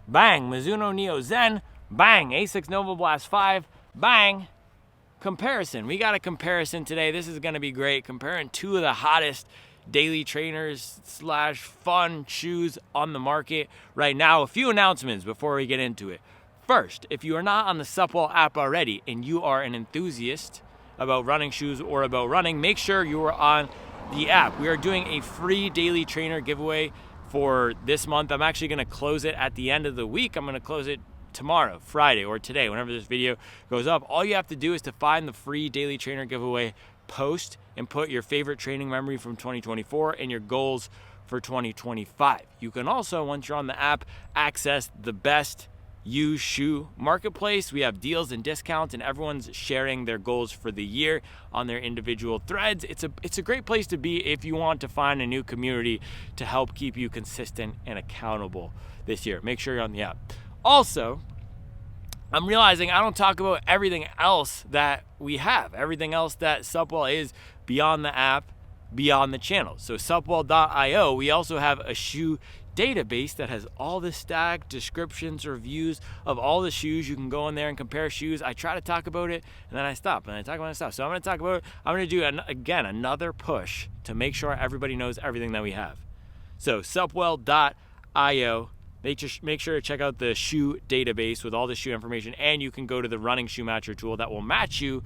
bang, Mizuno Neo Zen, bang, Asics Novablast 5, bang, comparison. We got a comparison today. This is going to be great. Comparing two of the hottest daily trainers / fun shoes on the market right now. A few announcements before we get into it. First, if you are not on the Superblast app already and you are an enthusiast about running shoes or about running, make sure you are on the app. We are doing a free daily trainer giveaway for this month. I'm actually going to close it at the end of the week. I'm going to close it tomorrow, Friday, or today, whenever this video goes up. All you have to do is to find the free daily trainer giveaway post and put your favorite training memory from 2024 and your goals for 2025. You can also, once you're on the app, access the best used shoe marketplace. We have deals and discounts, and everyone's sharing their goals for the year on their individual threads. It's a great place to be if you want to find a new community to help keep you consistent and accountable this year. Make sure you're on the app. Also, I'm realizing I don't talk about everything else that we have, everything else that Superblast is beyond the app, beyond the channel. So Superblast.io, we also have a shoe database that has all the stack descriptions, reviews of all the shoes. You can go in there and compare shoes. I try to talk about it and then I stop, and I talk about it and stop. So I'm going to talk about it. I'm going to do another push to make sure everybody knows everything that we have. So Superblast.io. Make sure to check out the shoe database with all the shoe information, and you can go to the running shoe matcher tool that will match you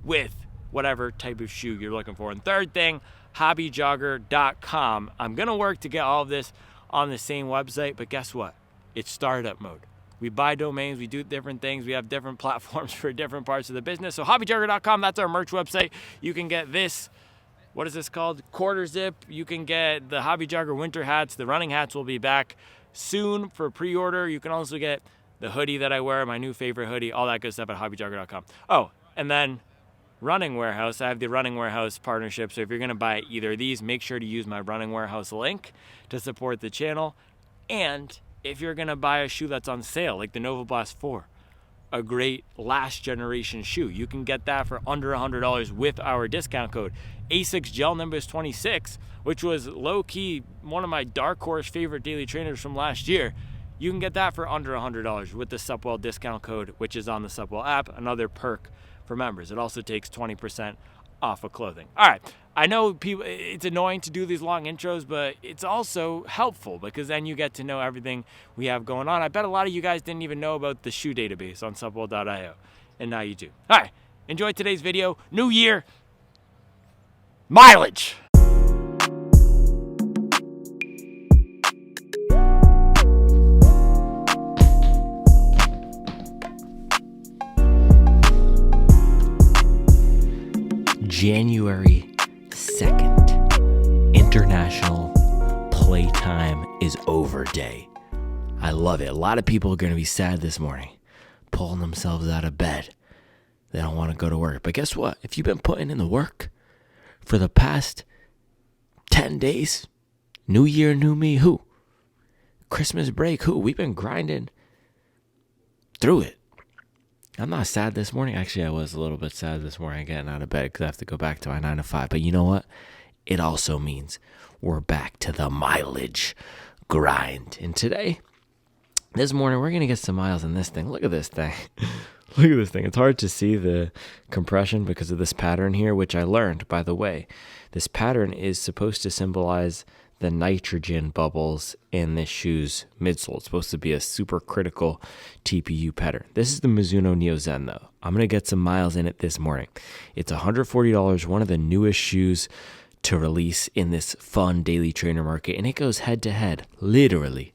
with whatever type of shoe you're looking for. And third thing, hobbyjogger.com. I'm going to work to get all of this on the same website, but guess what? It's startup mode. We buy domains, we do different things, we have different platforms for different parts of the business. So hobbyjogger.com, that's our merch website. You can get this, what is this called? Quarter zip. You can get the Hobby Jogger winter hats. The running hats will be back soon for pre-order. You can also get the hoodie that I wear, my new favorite hoodie, all that good stuff at hobbyjogger.com. Oh, and then Running Warehouse. I have the Running Warehouse partnership. So if you're going to buy either of these, make sure to use my Running Warehouse link to support the channel. And if you're going to buy a shoe that's on sale, like the Novablast 4, a great last generation shoe, you can get that for under $100 with our discount code Asics Gel Nimbus 26, which was low-key one of my dark horse favorite daily trainers from last year. You can get that for under $100 with the Superblast discount code, which is on the Superblast app, another perk for members. It also takes 20% off of clothing. All right, I know people, it's annoying to do these long intros, but it's also helpful because then you get to know everything we have going on. I bet a lot of you guys didn't even know about the shoe database on Superblast.io, and now you do. All right, enjoy today's video. New year, mileage. January 2nd, International Playtime is Over Day. I love it. A lot of people are going to be sad this morning, pulling themselves out of bed. They don't want to go to work. But guess what? If you've been putting in the work for the past 10 days, New Year, new me, who? Christmas break, who? We've been grinding through it. I'm not sad this morning. Actually, I was a little bit sad this morning getting out of bed because I have to go back to my 9 to 5. But you know what? It also means we're back to the mileage grind. And today, this morning, we're going to get some miles in this thing. Look at this thing. Look at this thing. It's hard to see the compression because of this pattern here, which I learned, by the way. This pattern is supposed to symbolize the nitrogen bubbles in this shoe's midsole. It's supposed to be a super critical TPU pattern. This is the Mizuno Neo Zen, though. I'm going to get some miles in it this morning. It's $140, one of the newest shoes to release in this fun daily trainer market, and it goes head to head, literally.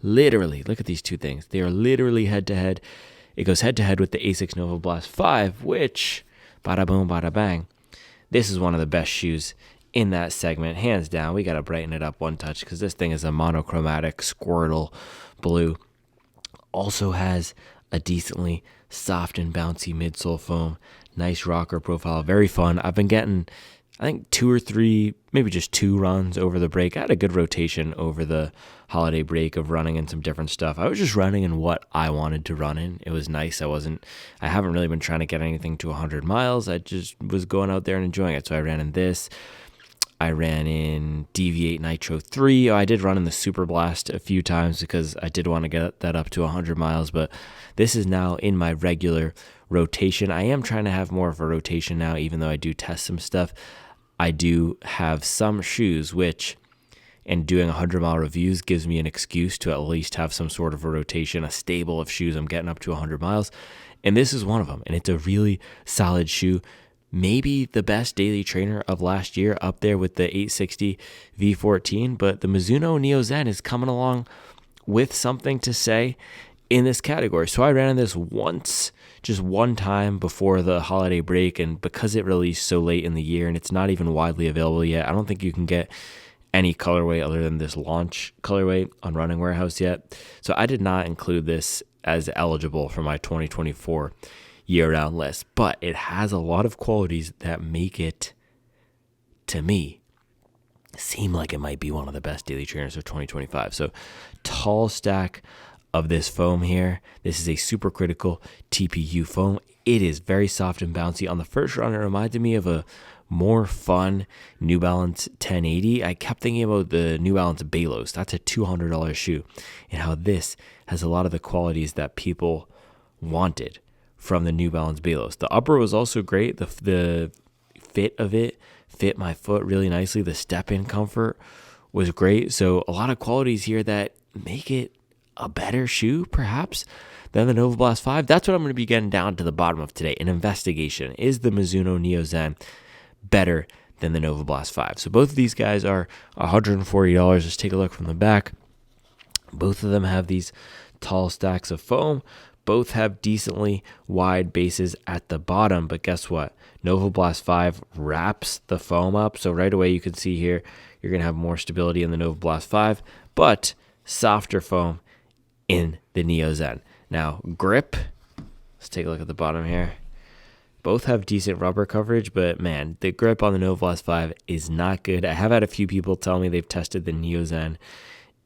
Look at these two things. They are literally head to head. It goes head to head with the Asics Novablast 5, which, bada boom, bada bang, this is one of the best shoes in that segment, hands down. We got to brighten it up one touch because this thing is a monochromatic Squirtle blue. Also has a decently soft and bouncy midsole foam, nice rocker profile, very fun. I've been getting, I think, 2 or 3, maybe just 2 runs over the break. I had a good rotation over the holiday break of running in some different stuff. I was just running in what I wanted to run in. It was nice. I haven't really been trying to get anything to 100 miles. I just was going out there and enjoying it. So I ran in this. I ran in Deviate Nitro 3. I did run in the Superblast a few times because I did want to get that up to 100 miles, but this is now in my regular rotation. I am trying to have more of a rotation now, even though I do test some stuff. I do have some shoes which, and doing 100-mile reviews gives me an excuse to at least have some sort of a rotation, a stable of shoes I'm getting up to 100 miles. And this is one of them, and it's a really solid shoe. Maybe the best daily trainer of last year, up there with the 860 V14, but the Mizuno Neo Zen is coming along with something to say in this category. So I ran in this once, just one time before the holiday break, and because it released so late in the year and it's not even widely available yet, I don't think you can get any colorway other than this launch colorway on Running Warehouse yet. So I did not include this as eligible for my 2024 year-round list, but it has a lot of qualities that make it, to me, seem like it might be one of the best daily trainers of 2025. So tall stack of this foam here. This is a supercritical TPU foam. It is very soft and bouncy. On the first run, it reminded me of a more fun New Balance 1080. I kept thinking about the New Balance Balos. That's a $200 shoe, and how this has a lot of the qualities that people wanted from the New Balance Balos. The upper was also great. The fit of it fit my foot really nicely. The step-in comfort was great. So a lot of qualities here that make it a better shoe, perhaps, than the Novablast 5. That's what I'm going to be getting down to the bottom of today. An investigation. Is the Mizuno Neo Zen better than the Novablast 5? So both of these guys are $140. Let's take a look from the back. Both of them have these tall stacks of foam. Both have decently wide bases at the bottom, but guess what? Novablast 5 wraps the foam up. So right away you can see here, you're going to have more stability in the Novablast 5, but softer foam in the Neo Zen. Now, grip, let's take a look at the bottom here. Both have decent rubber coverage, but man, the grip on the Novablast 5 is not good. I have had a few people tell me they've tested the Neo Zen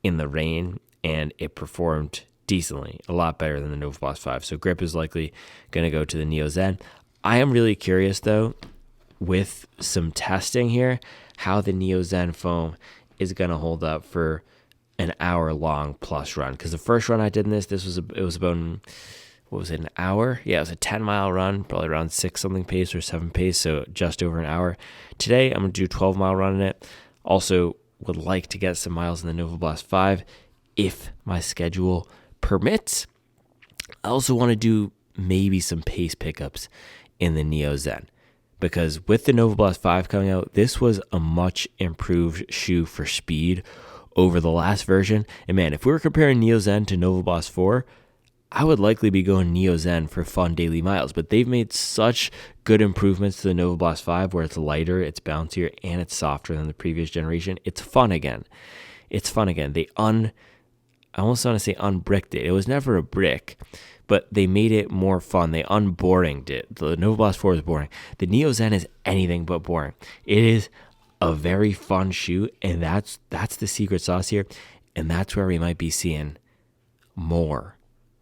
in the rain, and it performed decently, a lot better than the Novablast 5. So grip is likely going to go to the Neo Zen. I am really curious, though, with some testing here, how the Neo Zen foam is going to hold up for an hour-long plus run. Because the first run I did in this was about, what was it, an hour? Yeah, it was a 10-mile run, probably around 6-something pace or 7 pace, so just over an hour. Today, I'm going to do a 12-mile run in it. Also, would like to get some miles in the Novablast 5 if my schedule permits. I also want to do maybe some pace pickups in the Neo Zen, because with the Novablast 5 coming out, this was a much improved shoe for speed over the last version. And man, if we were comparing Neo Zen to Novablast 4, I would likely be going Neo Zen for fun daily miles, but they've made such good improvements to the Novablast 5 where it's lighter, it's bouncier, and it's softer than the previous generation. It's fun again. I almost want to say unbricked it. It was never a brick, but they made it more fun. They unboringed it. The Novablast 4 is boring. The Neo Zen is anything but boring. It is a very fun shoe, and that's the secret sauce here, and that's where we might be seeing more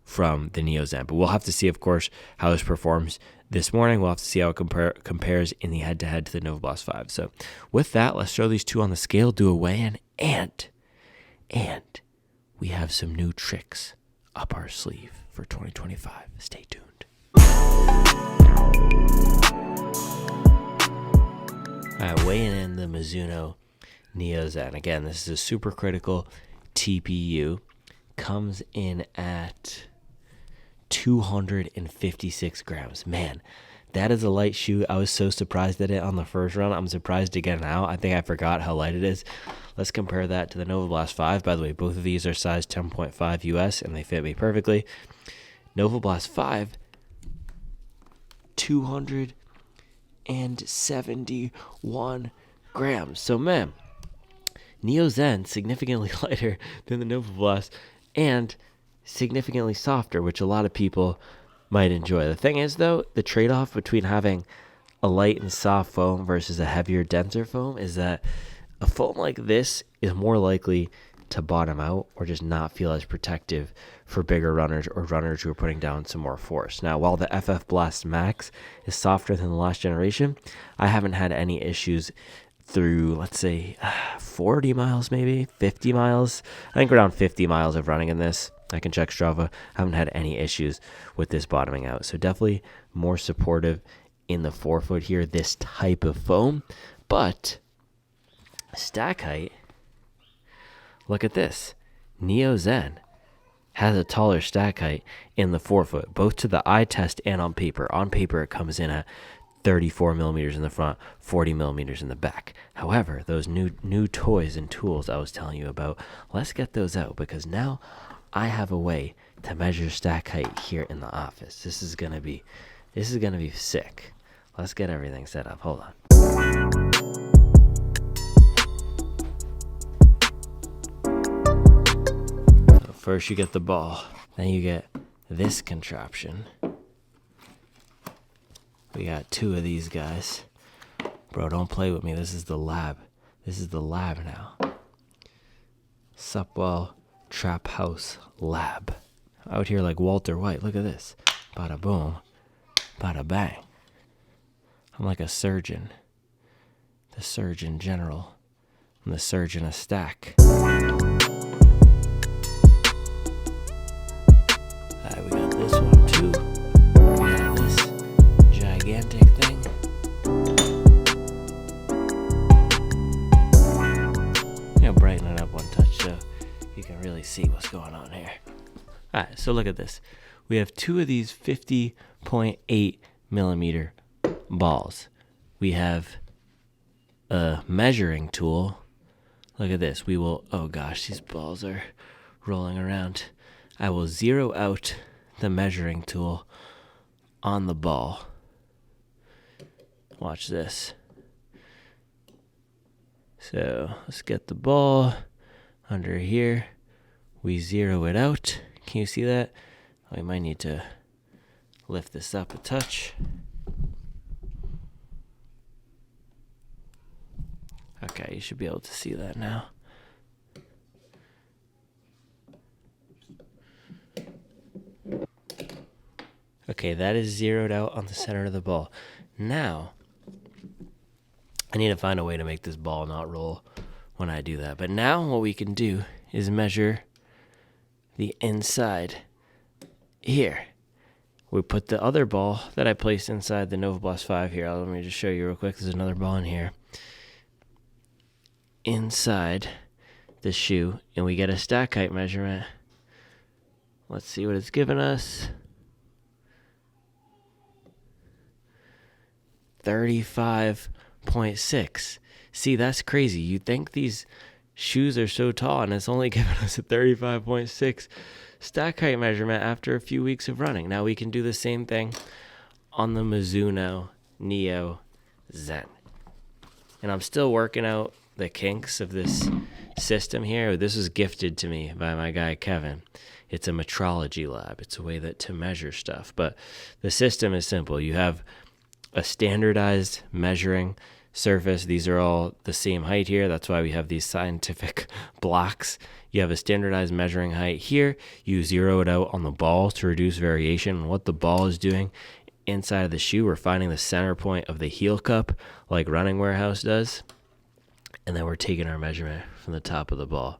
from the Neo Zen. But we'll have to see, of course, how this performs this morning. We'll have to see how it compares in the head-to-head to the Novablast 5. So with that, let's throw these two on the scale, do a weigh-in, and we have some new tricks up our sleeve for 2025. Stay tuned. All right, weighing in the Mizuno Neo Zen. Again, this is a supercritical TPU. Comes in at 256 grams. Man, that is a light shoe. I was so surprised at it on the first run. I'm surprised again now. I think I forgot how light it is. Let's compare that to the Novablast 5. By the way, both of these are size 10.5 US, and they fit me perfectly. Novablast 5, 271 grams. So, man, Neo Zen significantly lighter than the Novablast and significantly softer, which a lot of people might enjoy. The thing is, though, the trade-off between having a light and soft foam versus a heavier, denser foam is that a foam like this is more likely to bottom out or just not feel as protective for bigger runners or runners who are putting down some more force. Now, while the FF Blast Max is softer than the last generation, I haven't had any issues through, let's say, 40 miles, maybe 50 miles. I think around 50 miles of running in this. I can check Strava. I haven't had any issues with this bottoming out. So definitely more supportive in the forefoot here, this type of foam. But stack height, look at this. Neo Zen has a taller stack height in the forefoot, both to the eye test and on paper. On paper, it comes in at 34 millimeters in the front, 40 millimeters in the back. However, those new toys and tools I was telling you about, let's get those out, because now I have a way to measure stack height here in the office. This is gonna be sick. Let's get everything set up. Hold on. So first you get the ball, then you get this contraption. We got 2 of these guys. Bro, don't play with me. This is the lab. This is the lab now. Supwell Trap House Lab. Out here like Walter White. Look at this. Bada boom. Bada bang. I'm like a surgeon. The Surgeon General. I'm the surgeon of stack. Alright, we got this one too. We got this gigantic thing. I'm gonna brighten it up one touch so you can really see what's going on here. Alright, so look at this. We have 2 of these 50.8 millimeter balls. We have a measuring tool. Look at this. We will, oh gosh, these balls are rolling around. I will zero out the measuring tool on the ball. Watch this. So let's get the ball under here. We zero it out. Can you see that? We might need to lift this up a touch. Okay, you should be able to see that now. Okay, that is zeroed out on the center of the ball. Now, I need to find a way to make this ball not roll when I do that. But now what we can do is measure the inside here. We put the other ball that I placed inside the Novablast 5 here. Let me just show you real quick. There's another ball in here. Inside the shoe, and we get a stack height measurement. Let's see what it's given us. 35.6. See, that's crazy. You'd think these shoes are so tall, and it's only given us a 35.6 stack height measurement after a few weeks of running. Now we can do the same thing on the Mizuno Neo Zen. And I'm still working out the kinks of this system here. This was gifted to me by my guy Kevin. It's a metrology lab. It's a way to measure stuff. But the system is simple. You have a standardized measuring surface. These are all the same height here. That's why we have these scientific blocks. You have a standardized measuring height here. You zero it out on the ball to reduce variation. And what the ball is doing inside of the shoe, we're finding the center point of the heel cup like Running Warehouse does. And then we're taking our measurement from the top of the ball.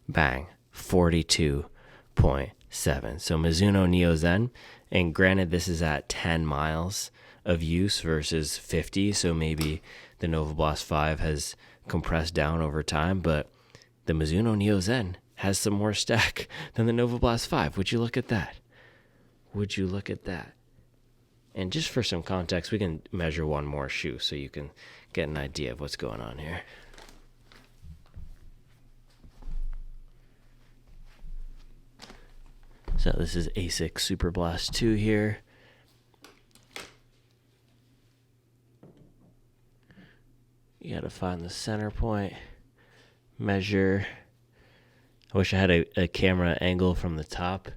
Bang, 42.7. So Mizuno Neo Zen, and granted this is at 10 miles of use versus 50, so maybe the Novablast 5 has compressed down over time, but the Mizuno Neo Zen has some more stack than the Novablast 5. Would you look at that? Would you look at that? And just for some context, we can measure one more shoe so you can get an idea of what's going on here. So this is Asics Superblast 2 here. You gotta find the center point, measure. I wish I had a camera angle from the top.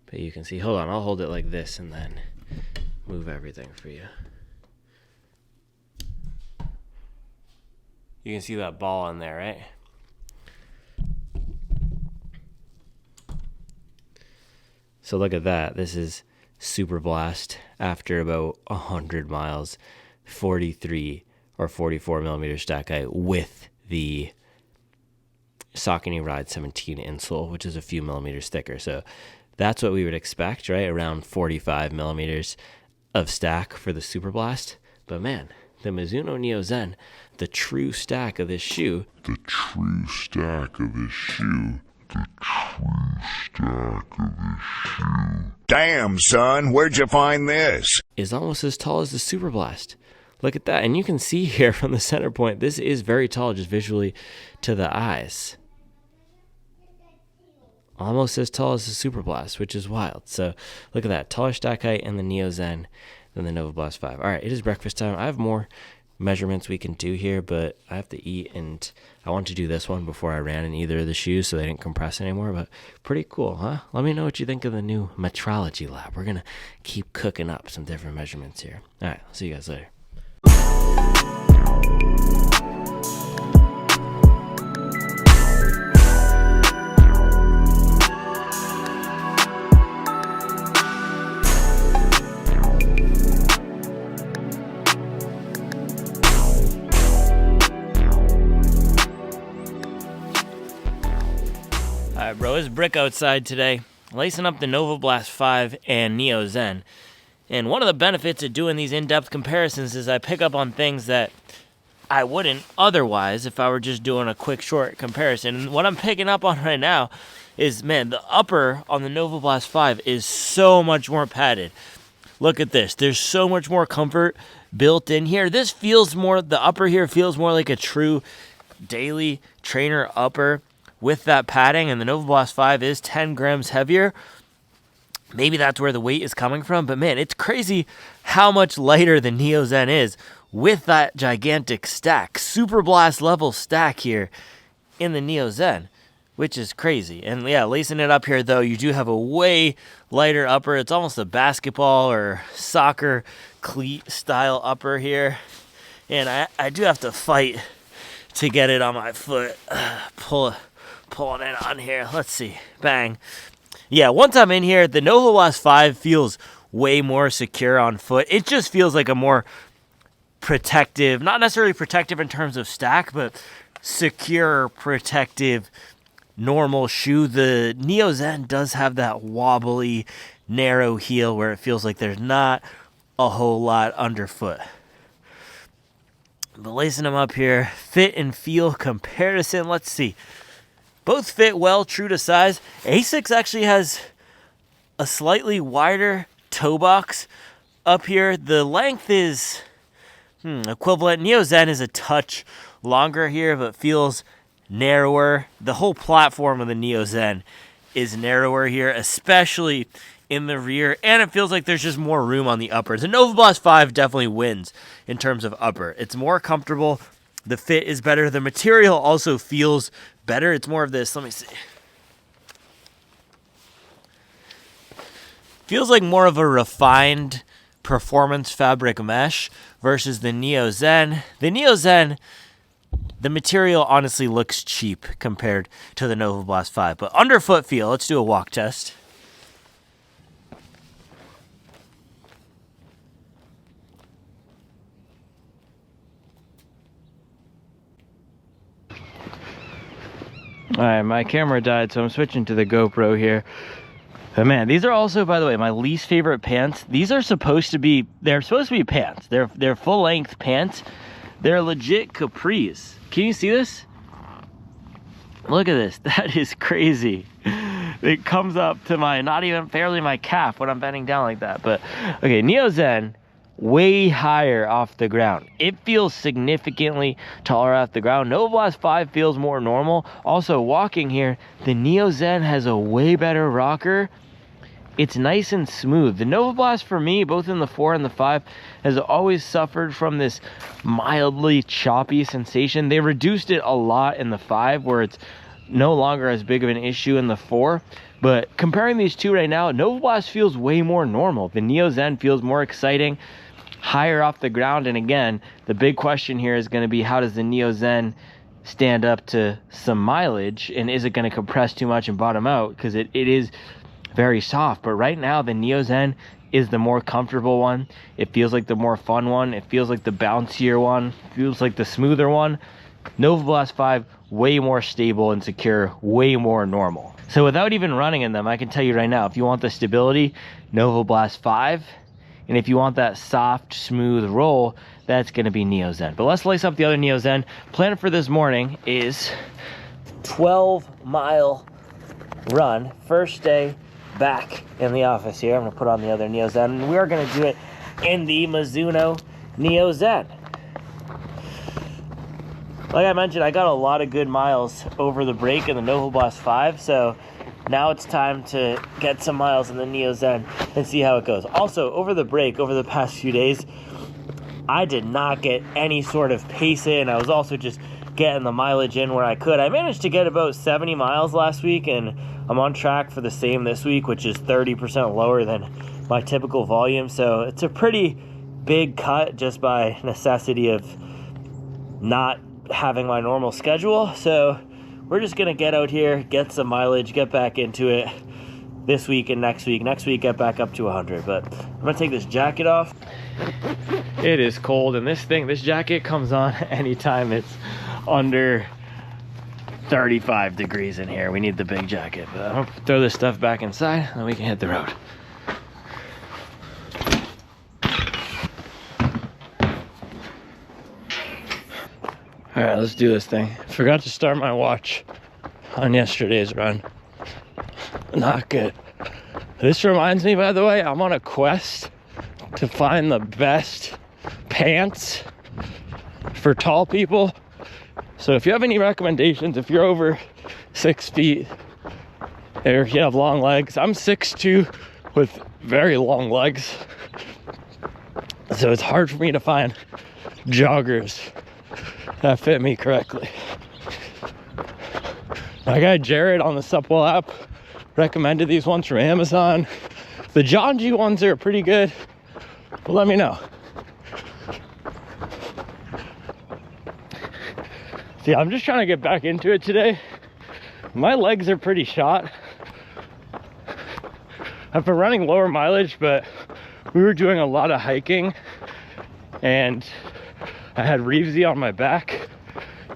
But you can see, hold on, I'll hold it like this and then move everything for you. You can see that ball in there, right? So look at that. This is Superblast after about 100 miles, 43 or 44 millimeter stack height with the Saucony Ride 17 insole, which is a few millimeters thicker. So that's what we would expect, right? Around 45 millimeters of stack for the Superblast. But man, the Mizuno Neo Zen, the true stack of this shoe. The true stack of this shoe. The true stack of this shoe. Damn, son, where'd you find this? Is almost as tall as the Superblast. Look at that. And you can see here from the center point, this is very tall just visually to the eyes. Almost as tall as the Superblast, which is wild. So look at that. Taller stack height in the Neo Zen than the Novablast 5. All right, it is breakfast time. I have more measurements we can do here, but I have to eat, and I want to do this one before I ran in either of the shoes so they didn't compress anymore. But pretty cool, huh? Let me know what you think of the new metrology lab. We're going to keep cooking up some different measurements here. All right, I'll see you guys later. Alright, bro, it's brick outside today, lacing up the Novablast 5 and Neo Zen. And one of the benefits of doing these in-depth comparisons is I pick up on things that I wouldn't otherwise if I were just doing a quick, short comparison. And what I'm picking up on right now is, man, the upper on the Novablast 5 is so much more padded. Look at this. There's so much more comfort built in here. This feels more, the upper here feels more like a true daily trainer upper with that padding, and the Novablast 5 is 10 grams heavier. Maybe that's where the weight is coming from, but man, it's crazy how much lighter the Neo Zen is with that gigantic stack. Superblast level stack here in the Neo Zen, which is crazy. And yeah, lacing it up here though, you do have a way lighter upper. It's almost a basketball or soccer cleat style upper here. And I do have to fight to get it on my foot. Pulling it on here. Let's see. Bang. Yeah, once I'm in here, the Novablast 5 feels way more secure on foot. It just feels like a more protective, not necessarily protective in terms of stack, but secure, protective, normal shoe. The Neo Zen does have that wobbly, narrow heel where it feels like there's not a whole lot underfoot. But lacing them up here, fit and feel comparison. Let's see. Both fit well, true to size. Asics actually has a slightly wider toe box up here. The length is equivalent. Neo Zen is a touch longer here, but feels narrower. The whole platform of the Neo Zen is narrower here, especially in the rear, and it feels like there's just more room on the uppers. The Novablast 5 definitely wins in terms of upper. It's more comfortable. The fit is better. The material also feels better. It's more of this. Let me see. Feels like more of a refined performance fabric mesh versus the Neo Zen. The Neo Zen, the material honestly looks cheap compared to the Novablast 5. But underfoot feel, let's do a walk test. Alright, my camera died, so I'm switching to the GoPro here. But man, these are also, by the way, my least favorite pants. These are supposed to be, they're supposed to be pants. They're full-length pants. They're legit capris. Can you see this? Look at this. That is crazy. It comes up to my, not even barely my calf when I'm bending down like that. But, okay, Neo Zen, way higher off the ground. It feels significantly taller off the ground. Novablast 5 feels more normal. Also, walking here, the Neo Zen has a way better rocker. It's nice and smooth. The Novablast for me, both in the 4 and the 5, has always suffered from this mildly choppy sensation. They reduced it a lot in the 5, where it's no longer as big of an issue in the 4. But comparing these two right now, Novablast feels way more normal. The Neo Zen feels more exciting, higher off the ground. And again, the big question here is going to be, how does the Neo Zen stand up to some mileage? And is it going to compress too much and bottom out? Because it is very soft. But right now the Neo Zen is the more comfortable one. It feels like the more fun one. It feels like the bouncier one. It feels like the smoother one. Novablast 5, way more stable and secure, way more normal. So without even running in them, I can tell you right now, if you want the stability, Novablast 5. And if you want that soft, smooth roll, that's gonna be Neo Zen. But let's lace up the other Neo Zen. Plan for this morning is 12-mile run, first day back in the office here. I'm gonna put on the other Neo Zen, and we are gonna do it in the Mizuno Neo Zen. Like I mentioned, I got a lot of good miles over the break in the Novablast 5, so now it's time to get some miles in the Neo Zen and see how it goes. Also, over the break, over the past few days, I did not get any sort of pace in. I was also just getting the mileage in where I could. I managed to get about 70 miles last week, and I'm on track for the same this week, which is 30% lower than my typical volume. So it's a pretty big cut just by necessity of not having my normal schedule. So we're just gonna get out here, get some mileage, get back into it this week and next week. Next week, get back up to 100. But I'm gonna take this jacket off. It is cold, and this jacket comes on anytime it's under 35 degrees in here. We need the big jacket. But I'm gonna throw this stuff back inside, and then we can hit the road. All right, let's do this thing. Forgot to start my watch on yesterday's run. Not good. This reminds me, by the way, I'm on a quest to find the best pants for tall people. So if you have any recommendations, if you're over 6 feet, or if you have long legs, I'm 6'2" with very long legs. So it's hard for me to find joggers that fit me correctly. My guy Jared on the Supwell app recommended these ones from Amazon. The John G ones are pretty good, but let me know. See, I'm just trying to get back into it today. My legs are pretty shot. I've been running lower mileage, but we were doing a lot of hiking, and I had Reevesy on my back.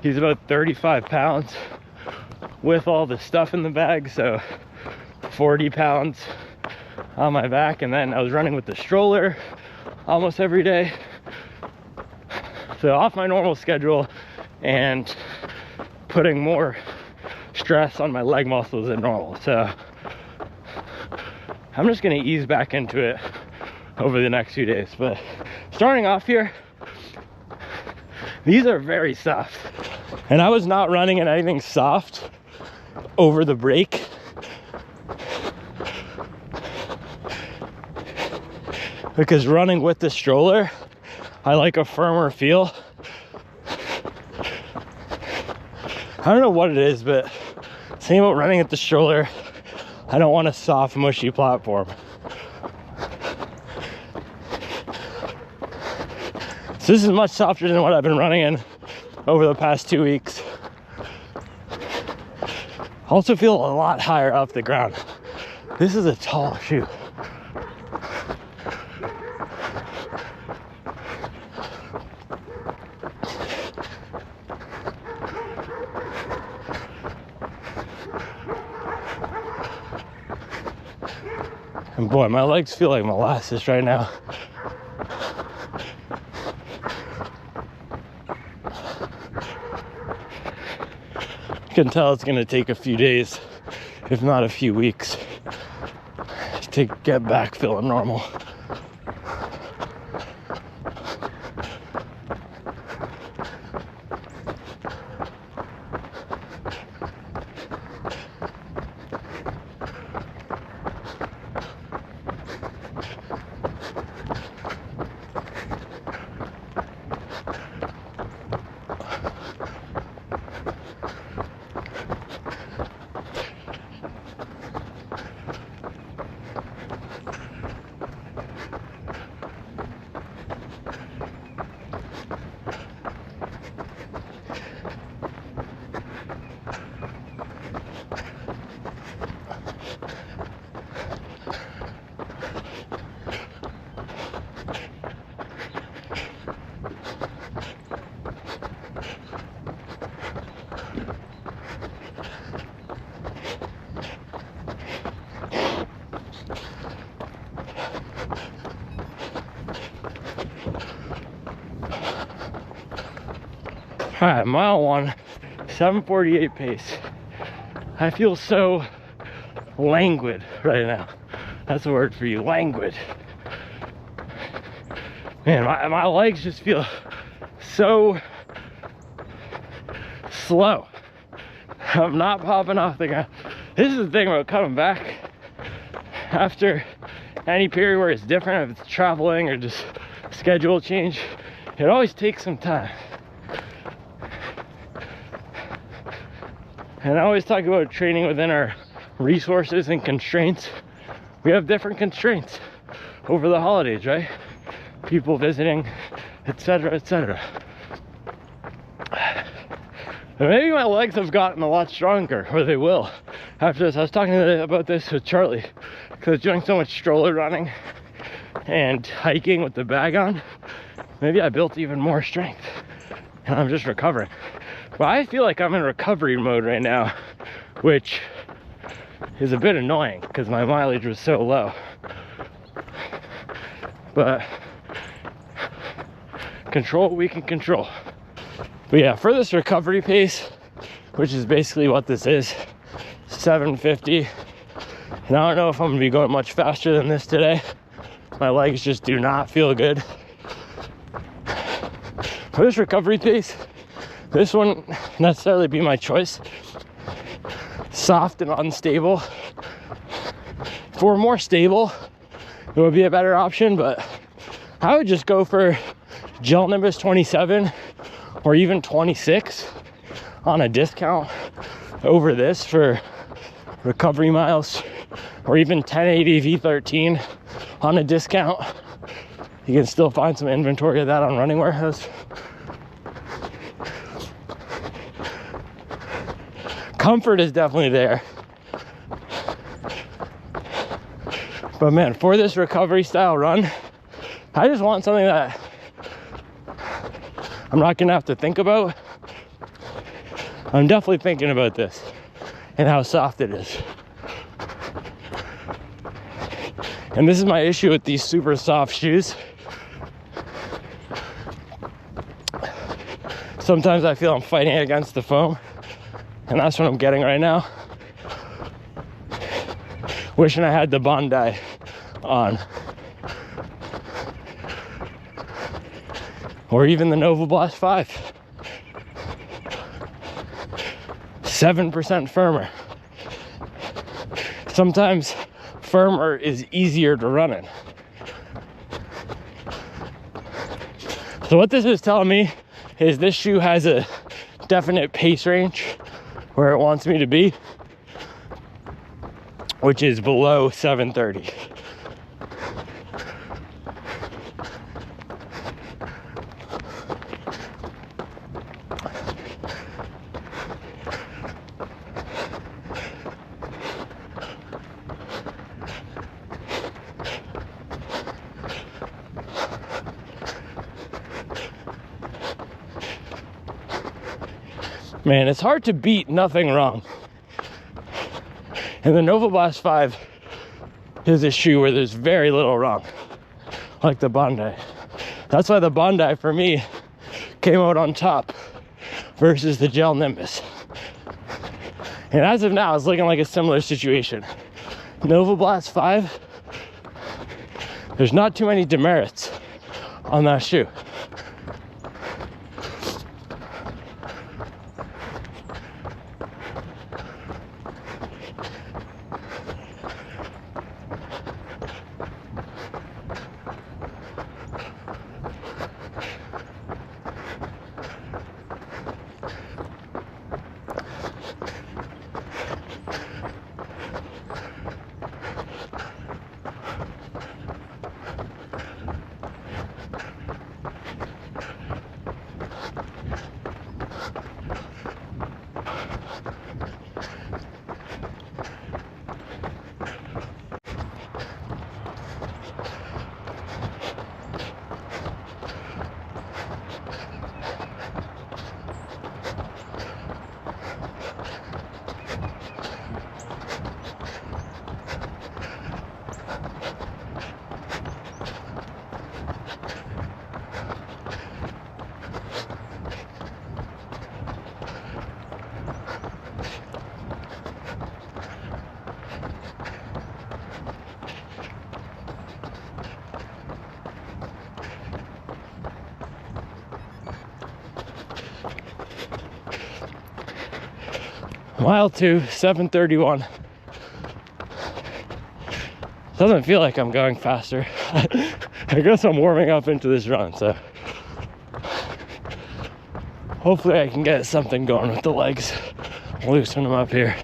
He's about 35 pounds with all the stuff in the bag, so 40 pounds on my back. And then I was running with the stroller almost every day. So off my normal schedule and putting more stress on my leg muscles than normal. So I'm just gonna ease back into it over the next few days. But starting off here, these are very soft, and I was not running in anything soft over the break. Because running with the stroller, I like a firmer feel. I don't know what it is, but same about running at the stroller, I don't want a soft, mushy platform. So this is much softer than what I've been running in over the past 2 weeks. I also feel a lot higher off the ground. This is a tall shoe. And boy, my legs feel like molasses right now. You can tell it's gonna take a few days, if not a few weeks, to get back feeling normal. All right, mile one, 7:48 pace. I feel so languid right now. That's the word for you, languid. Man, my legs just feel so slow. I'm not popping off the ground. This is the thing about coming back after any period where it's different, if it's traveling or just schedule change. It always takes some time. And I always talk about training within our resources and constraints. We have different constraints over the holidays, right? People visiting, etc., etc. And maybe my legs have gotten a lot stronger, or they will after this. I was talking about this with Charlie because I was doing so much stroller running and hiking with the bag on. Maybe I built even more strength and I'm just recovering. But I feel like I'm in recovery mode right now, which is a bit annoying because my mileage was so low. But control what we can control. But yeah, for this recovery pace, which is basically what this is, 7:50. And I don't know if I'm gonna be going much faster than this today. My legs just do not feel good. For this recovery pace, this wouldn't necessarily be my choice. Soft and unstable. If we're more stable, it would be a better option, but I would just go for gel Nimbus 27 or even 26 on a discount over this for recovery miles, or even 1080 V13 on a discount. You can still find some inventory of that on Running Warehouse. Comfort is definitely there. But man, for this recovery style run, I just want something that I'm not gonna have to think about. I'm definitely thinking about this and how soft it is. And this is my issue with these super soft shoes. Sometimes I feel I'm fighting against the foam, and that's what I'm getting right now. Wishing I had the Bondi on. Or even the Novablast 5. 7% firmer. Sometimes firmer is easier to run in. So what this is telling me is this shoe has a definite pace range where it wants me to be, which is below 730. Man, it's hard to beat nothing wrong. And the Novablast 5 is a shoe where there's very little wrong, like the Bondi. That's why the Bondi for me came out on top versus the gel Nimbus. And as of now, it's looking like a similar situation. Novablast 5, there's not too many demerits on that shoe. Mile 2, 7:31. Doesn't feel like I'm going faster. I guess I'm warming up into this run, so hopefully I can get something going with the legs. Loosen them up here.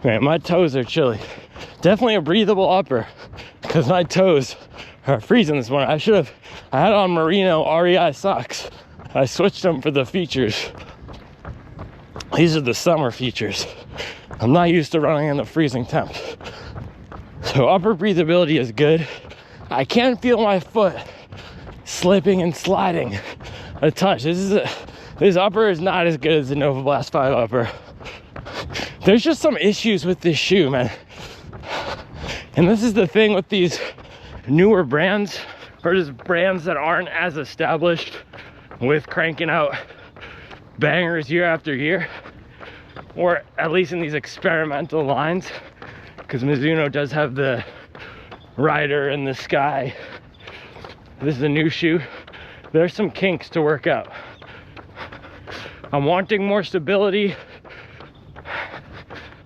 Man, my toes are chilly. Definitely a breathable upper because my toes are freezing this morning. I had on Merino REI socks. I switched them for the features. These are the summer features. I'm not used to running in the freezing temps. So upper breathability is good. I can feel my foot slipping and sliding a touch. This upper is not as good as the Novablast 5 upper. There's just some issues with this shoe, man. And this is the thing with these newer brands, or just brands that aren't as established with cranking out bangers year after year, or at least in these experimental lines, because Mizuno does have the Rider and the Sky. This is a new shoe. There's some kinks to work out. I'm wanting more stability.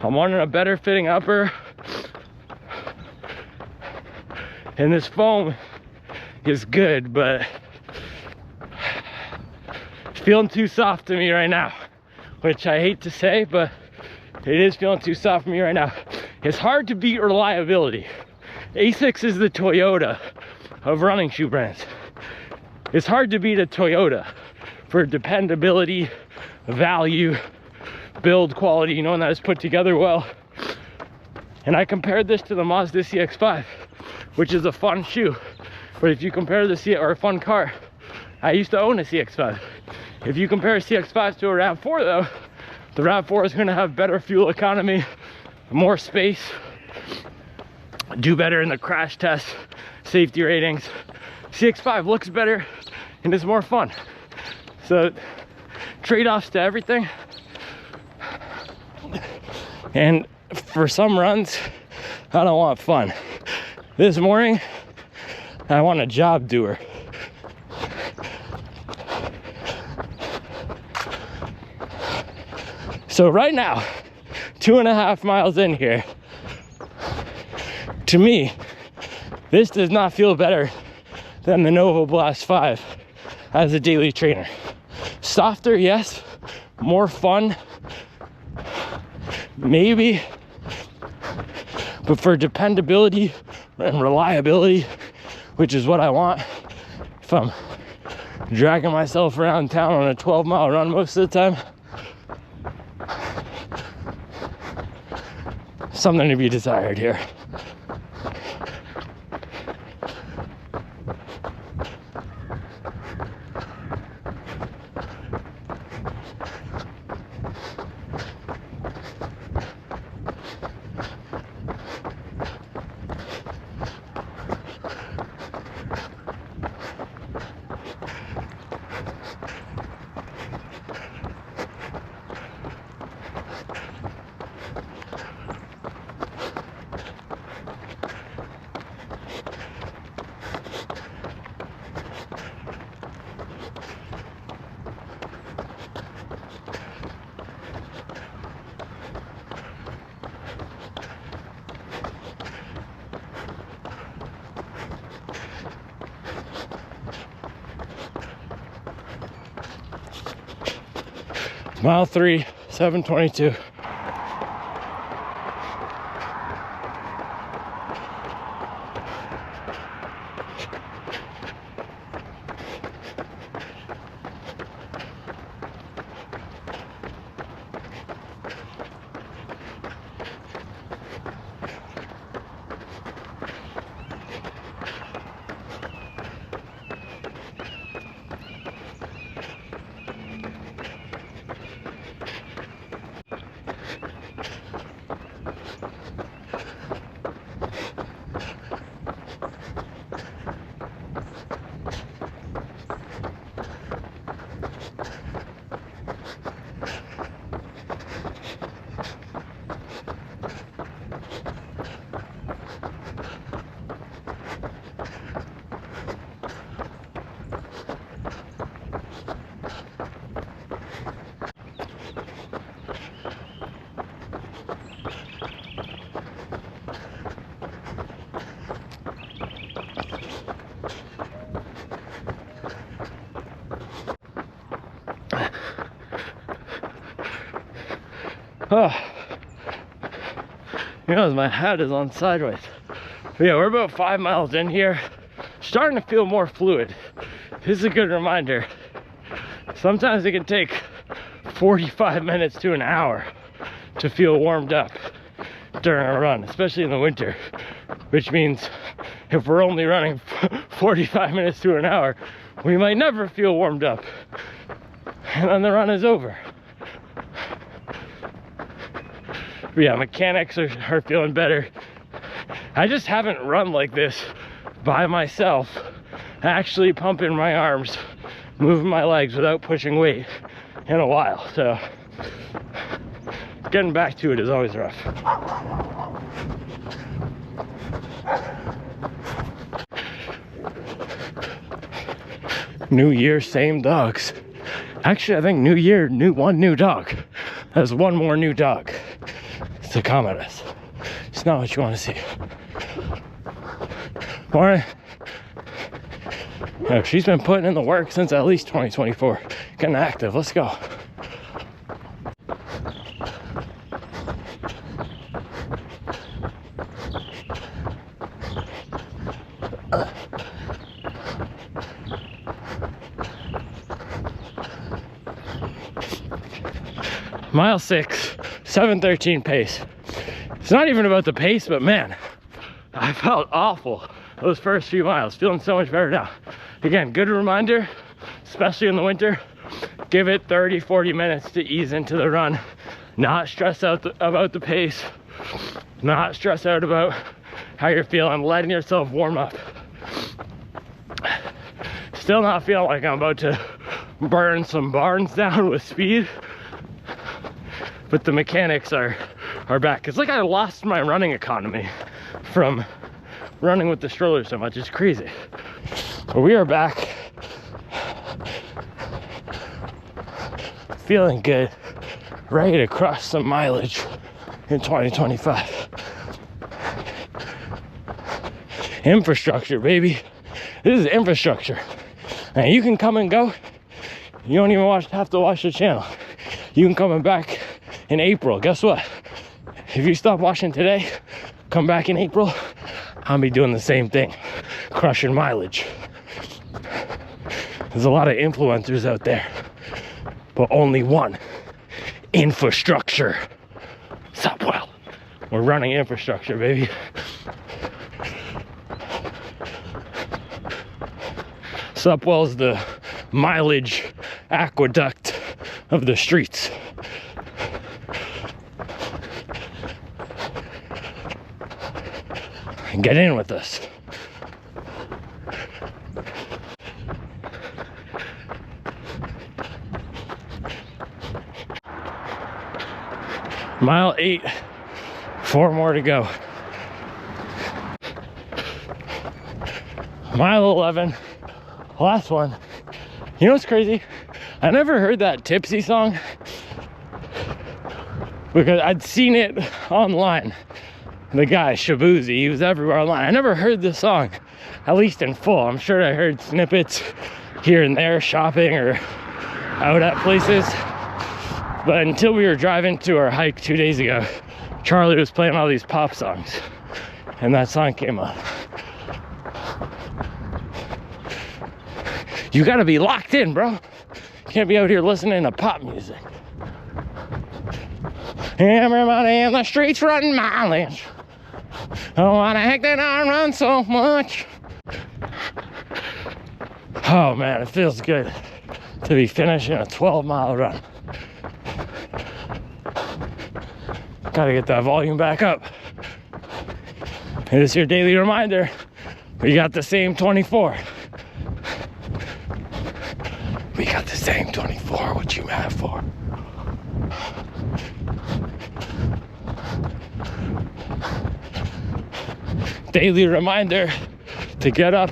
I'm wanting a better fitting upper. And this foam is good, but it's feeling too soft to me right now, which I hate to say, but it is feeling too soft for me right now. It's hard to beat reliability. Asics is the Toyota of running shoe brands. It's hard to beat a Toyota for dependability, value, build quality, knowing that it's put together well. And I compared this to the Mazda CX-5, which is a fun shoe. But if you compare or a fun car, I used to own a CX-5. If you compare a CX-5 to a RAV4 though, the RAV4 is gonna have better fuel economy, more space, do better in the crash test, safety ratings. CX-5 looks better and is more fun. So trade-offs to everything. And for some runs, I don't want fun. This morning, I want a job doer. So right now, 2.5 miles in here, to me, this does not feel better than the Novablast 5 as a daily trainer. Softer, yes. More fun, maybe. But for dependability and reliability, which is what I want, if I'm dragging myself around town on a 12-mile run most of the time, something to be desired here. Mile 3, 7:22. You know, my hat is on sideways. But yeah, we're about 5 miles in here. Starting to feel more fluid. This is a good reminder. Sometimes it can take 45 minutes to an hour to feel warmed up during a run, especially in the winter, which means if we're only running 45 minutes to an hour, we might never feel warmed up, and then the run is over. But yeah, mechanics are feeling better. I just haven't run like this by myself, actually pumping my arms, moving my legs without pushing weight in a while, so getting back to it is always rough. New year, same dogs. Actually, I think new year, one new dog. There's one more new dog to come at us. It's not what you want to see. Morning. Yeah, she's been putting in the work since at least 2024. Getting active, let's go. Mile 6, 7:13 pace. It's not even about the pace, but man, I felt awful those first few miles. Feeling so much better now. Again, good reminder, especially in the winter, give it 30, 40 minutes to ease into the run. Not stress out about the pace, not stress out about how you're feeling, letting yourself warm up. Still not feeling like I'm about to burn some barns down with speed, but the mechanics are back. It's like I lost my running economy from running with the stroller so much. It's crazy. But we are back. Feeling good. Ready to crush some mileage in 2025. Infrastructure, baby. This is infrastructure. And you can come and go. You don't even have to watch the channel. You can come back in April. Guess what? If you stop watching today, come back in April, I'll be doing the same thing, crushing mileage. There's a lot of influencers out there, but only one. Infrastructure. Supwell. We're running infrastructure, baby. Supwell's the mileage aqueduct of the streets. Get in with us. Mile 8, 4 more to go. Mile 11, last one. You know what's crazy? I never heard that Tipsy song because I'd seen it online. The guy, Shabuzi, he was everywhere online. I never heard this song, at least in full. I'm sure I heard snippets here and there, shopping or out at places. But until we were driving to our hike 2 days ago, Charlie was playing all these pop songs, and that song came up. You gotta be locked in, bro. You can't be out here listening to pop music. Everybody in the streets running mileage. Oh, I heck that I run so much. Oh man, it feels good to be finishing a 12-mile run. Gotta get that volume back up. It is your daily reminder. We got the same 24. We got the same 24. What you mad for? Daily reminder to get up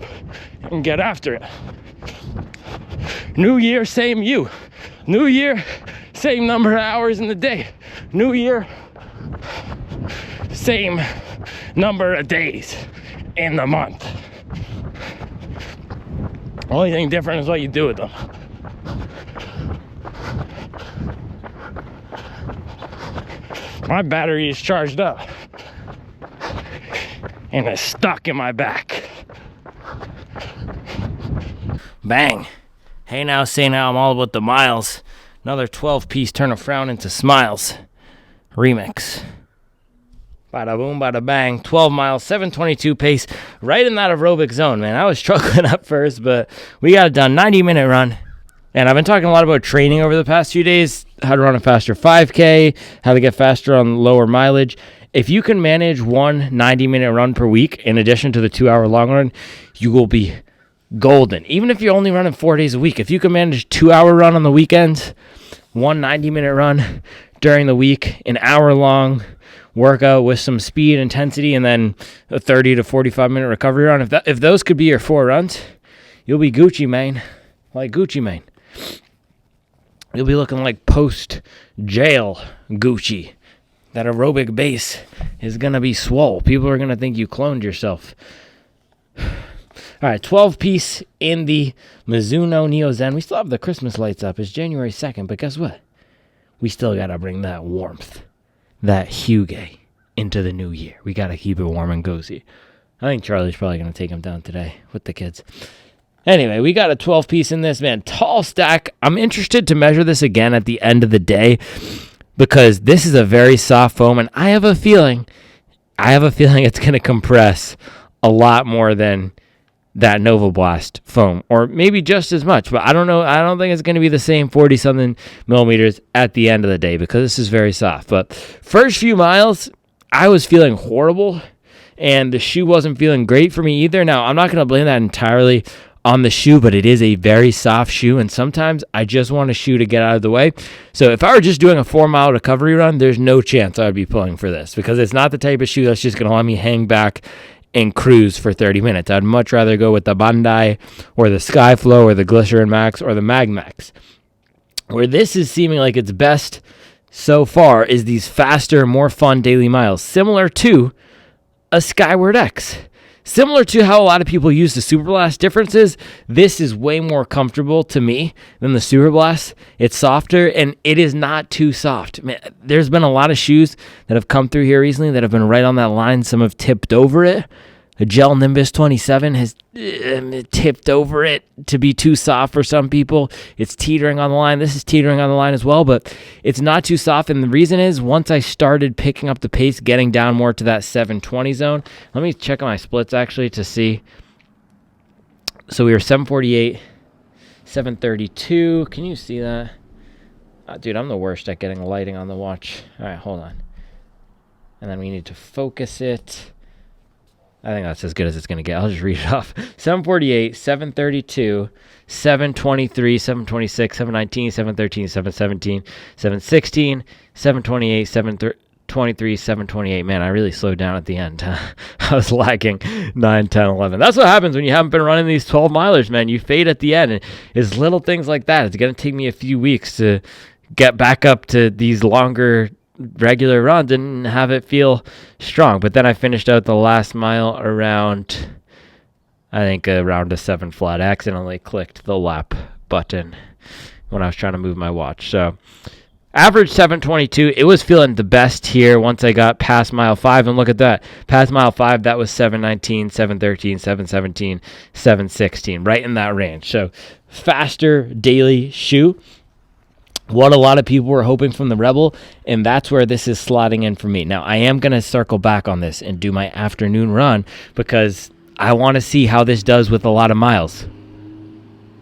and get after it. New year, same you. New year, same number of hours in the day. New year, same number of days in the month. Only thing different is what you do with them. My battery is charged up and it's stuck in my back. Bang. Hey now, say now, I'm all about the miles. Another 12-piece turn a frown into smiles. Remix. Bada boom, bada bang. 12 miles, 7:22 pace. Right in that aerobic zone, man. I was struggling up first, but we got it done. 90-minute run. And I've been talking a lot about training over the past few days. How to run a faster 5K. How to get faster on lower mileage. If you can manage one 90-minute run per week, in addition to the 2-hour long run, you will be golden. Even if you're only running 4 days a week. If you can manage 2-hour run on the weekends, one 90-minute run during the week, an hour-long workout with some speed, intensity, and then a 30 to 45-minute recovery run. If those could be your 4 runs, you'll be Gucci Mane. Like Gucci Mane. You'll be looking like post-jail Gucci. That aerobic base is going to be swole. People are going to think you cloned yourself. All right, 12-piece in the Mizuno Neo Zen. We still have the Christmas lights up. It's January 2nd, but guess what? We still got to bring that warmth, that hygge into the new year. We got to keep it warm and cozy. I think Charlie's probably going to take him down today with the kids. Anyway, we got a 12-piece in this, man. Tall stack. I'm interested to measure this again at the end of the day because this is a very soft foam, and I have a feeling it's going to compress a lot more than that Novablast foam, or maybe just as much, but I don't know. I don't think it's going to be the same 40-something millimeters at the end of the day because this is very soft. But first few miles, I was feeling horrible, and the shoe wasn't feeling great for me either. Now, I'm not going to blame that entirely on the shoe, but it is a very soft shoe, and sometimes I just want a shoe to get out of the way. So if I were just doing a 4-mile recovery run, there's no chance I would be pulling for this because it's not the type of shoe that's just going to let me hang back and cruise for 30 minutes. I'd much rather go with the Bandai or the Skyflow or the Glycerin Max or the Mag Max. Where this is seeming like its best so far is these faster, more fun daily miles, similar to a Skyward X. Similar to how a lot of people use the Superblast. Difference is this is way more comfortable to me than the Superblast. It's softer, and it is not too soft. Man, there's been a lot of shoes that have come through here recently that have been right on that line. Some have tipped over it. The Gel Nimbus 27 has tipped over it to be too soft for some people. It's teetering on the line. This is teetering on the line as well, but it's not too soft. And the reason is once I started picking up the pace, getting down more to that 720 zone. Let me check on my splits actually to see. So we were 748, 732. Can you see that? Dude, I'm the worst at getting lighting on the watch. All right, hold on. And then we need to focus it. I think that's as good as it's going to get. I'll just read it off. 748, 732, 723, 726, 719, 713, 717, 716, 728, 723, 728. Man, I really slowed down at the end. I was lagging 9, 10, 11. That's what happens when you haven't been running these 12 milers, man. You fade at the end. And it's little things like that. It's going to take me a few weeks to get back up to these longer regular runs and have it feel strong. But then I finished out the last mile around, I think around a 7 flat. I accidentally clicked the lap button when I was trying to move my watch. So average 722. It was feeling the best here once I got past mile 5. And look at that. Past mile 5, that was 719, 713, 717, 716. Right in that range. So faster daily shoe. What a lot of people were hoping from the Rebel, and that's where this is slotting in for me. Now, I am going to circle back on this and do my afternoon run because I want to see how this does with a lot of miles.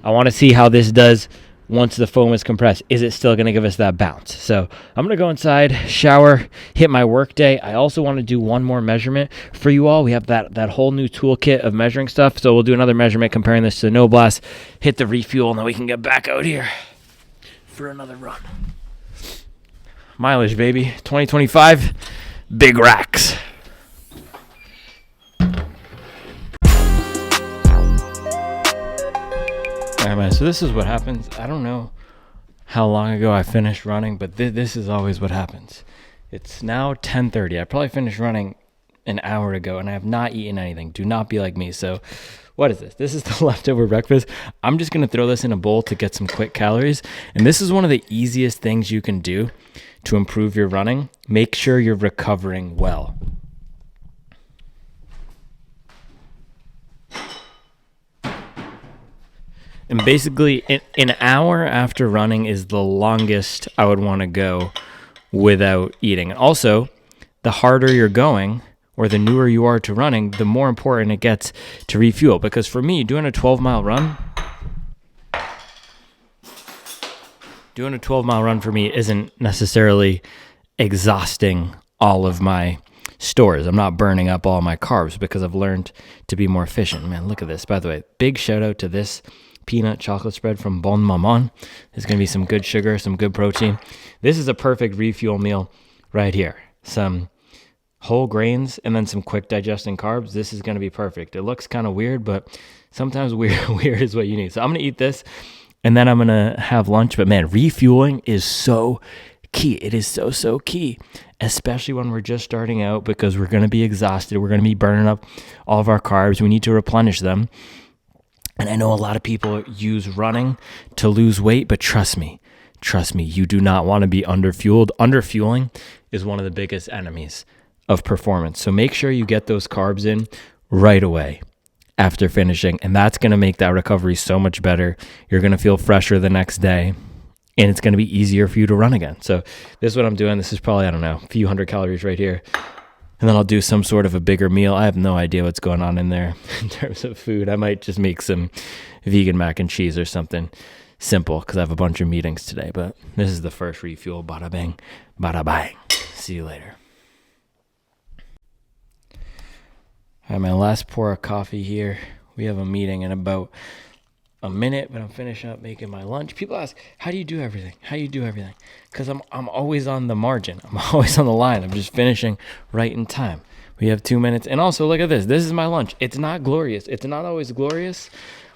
I want to see how this does once the foam is compressed. Is it still going to give us that bounce? So I'm going to go inside, shower, hit my work day. I also want to do one more measurement for you all. We have that whole new toolkit of measuring stuff, so we'll do another measurement comparing this to the Novablast, hit the refuel, and then we can get back out here for another run. Mileage, baby. 2025, big racks. All right, man, so this is what happens. I don't know how long ago I finished running, but this is always what happens. It's now 10:30. I probably finished running an hour ago, and I have not eaten anything. Do not be like me. So what is this? This is the leftover breakfast. I'm just going to throw this in a bowl to get some quick calories. And this is one of the easiest things you can do to improve your running, make sure you're recovering well. And basically, an hour after running is the longest I would want to go without eating. And also, the harder you're going, or the newer you are to running, the more important it gets to refuel. Because for me, doing a 12-mile run for me isn't necessarily exhausting all of my stores. I'm not burning up all my carbs because I've learned to be more efficient. Man, look at this. By the way, big shout out to this peanut chocolate spread from Bon Maman. There's going to be some good sugar, some good protein. This is a perfect refuel meal right here. Some whole grains and then some quick digesting carbs. This is going to be perfect. It looks kind of weird, but sometimes weird is what you need. So I'm going to eat this and then I'm going to have lunch. But man, refueling is so key. It is so key, especially when we're just starting out, because we're going to be exhausted. We're going to be burning up all of our carbs. We need to replenish them. And I know a lot of people use running to lose weight, but trust me, you do not want to be underfueled. Underfueling is one of the biggest enemies of performance. So make sure you get those carbs in right away after finishing, and that's going to make that recovery so much better. You're going to feel fresher the next day, and it's going to be easier for you to run again. So this is what I'm doing. This is probably, a few hundred calories right here. And then I'll do some sort of a bigger meal. I have no idea what's going on in there in terms of food. I might just make some vegan mac and cheese or something simple because I have a bunch of meetings today. But this is the first refuel. Bada bang, bada bang. See you later. All right, my last pour of coffee here. We have a meeting in about a minute, but I'm finishing up making my lunch. People ask, how do you do everything? Because I'm always on the margin. I'm always on the line. I'm just finishing right in time. We have 2 minutes. And also, look at this. This is my lunch. It's not glorious. It's not always glorious,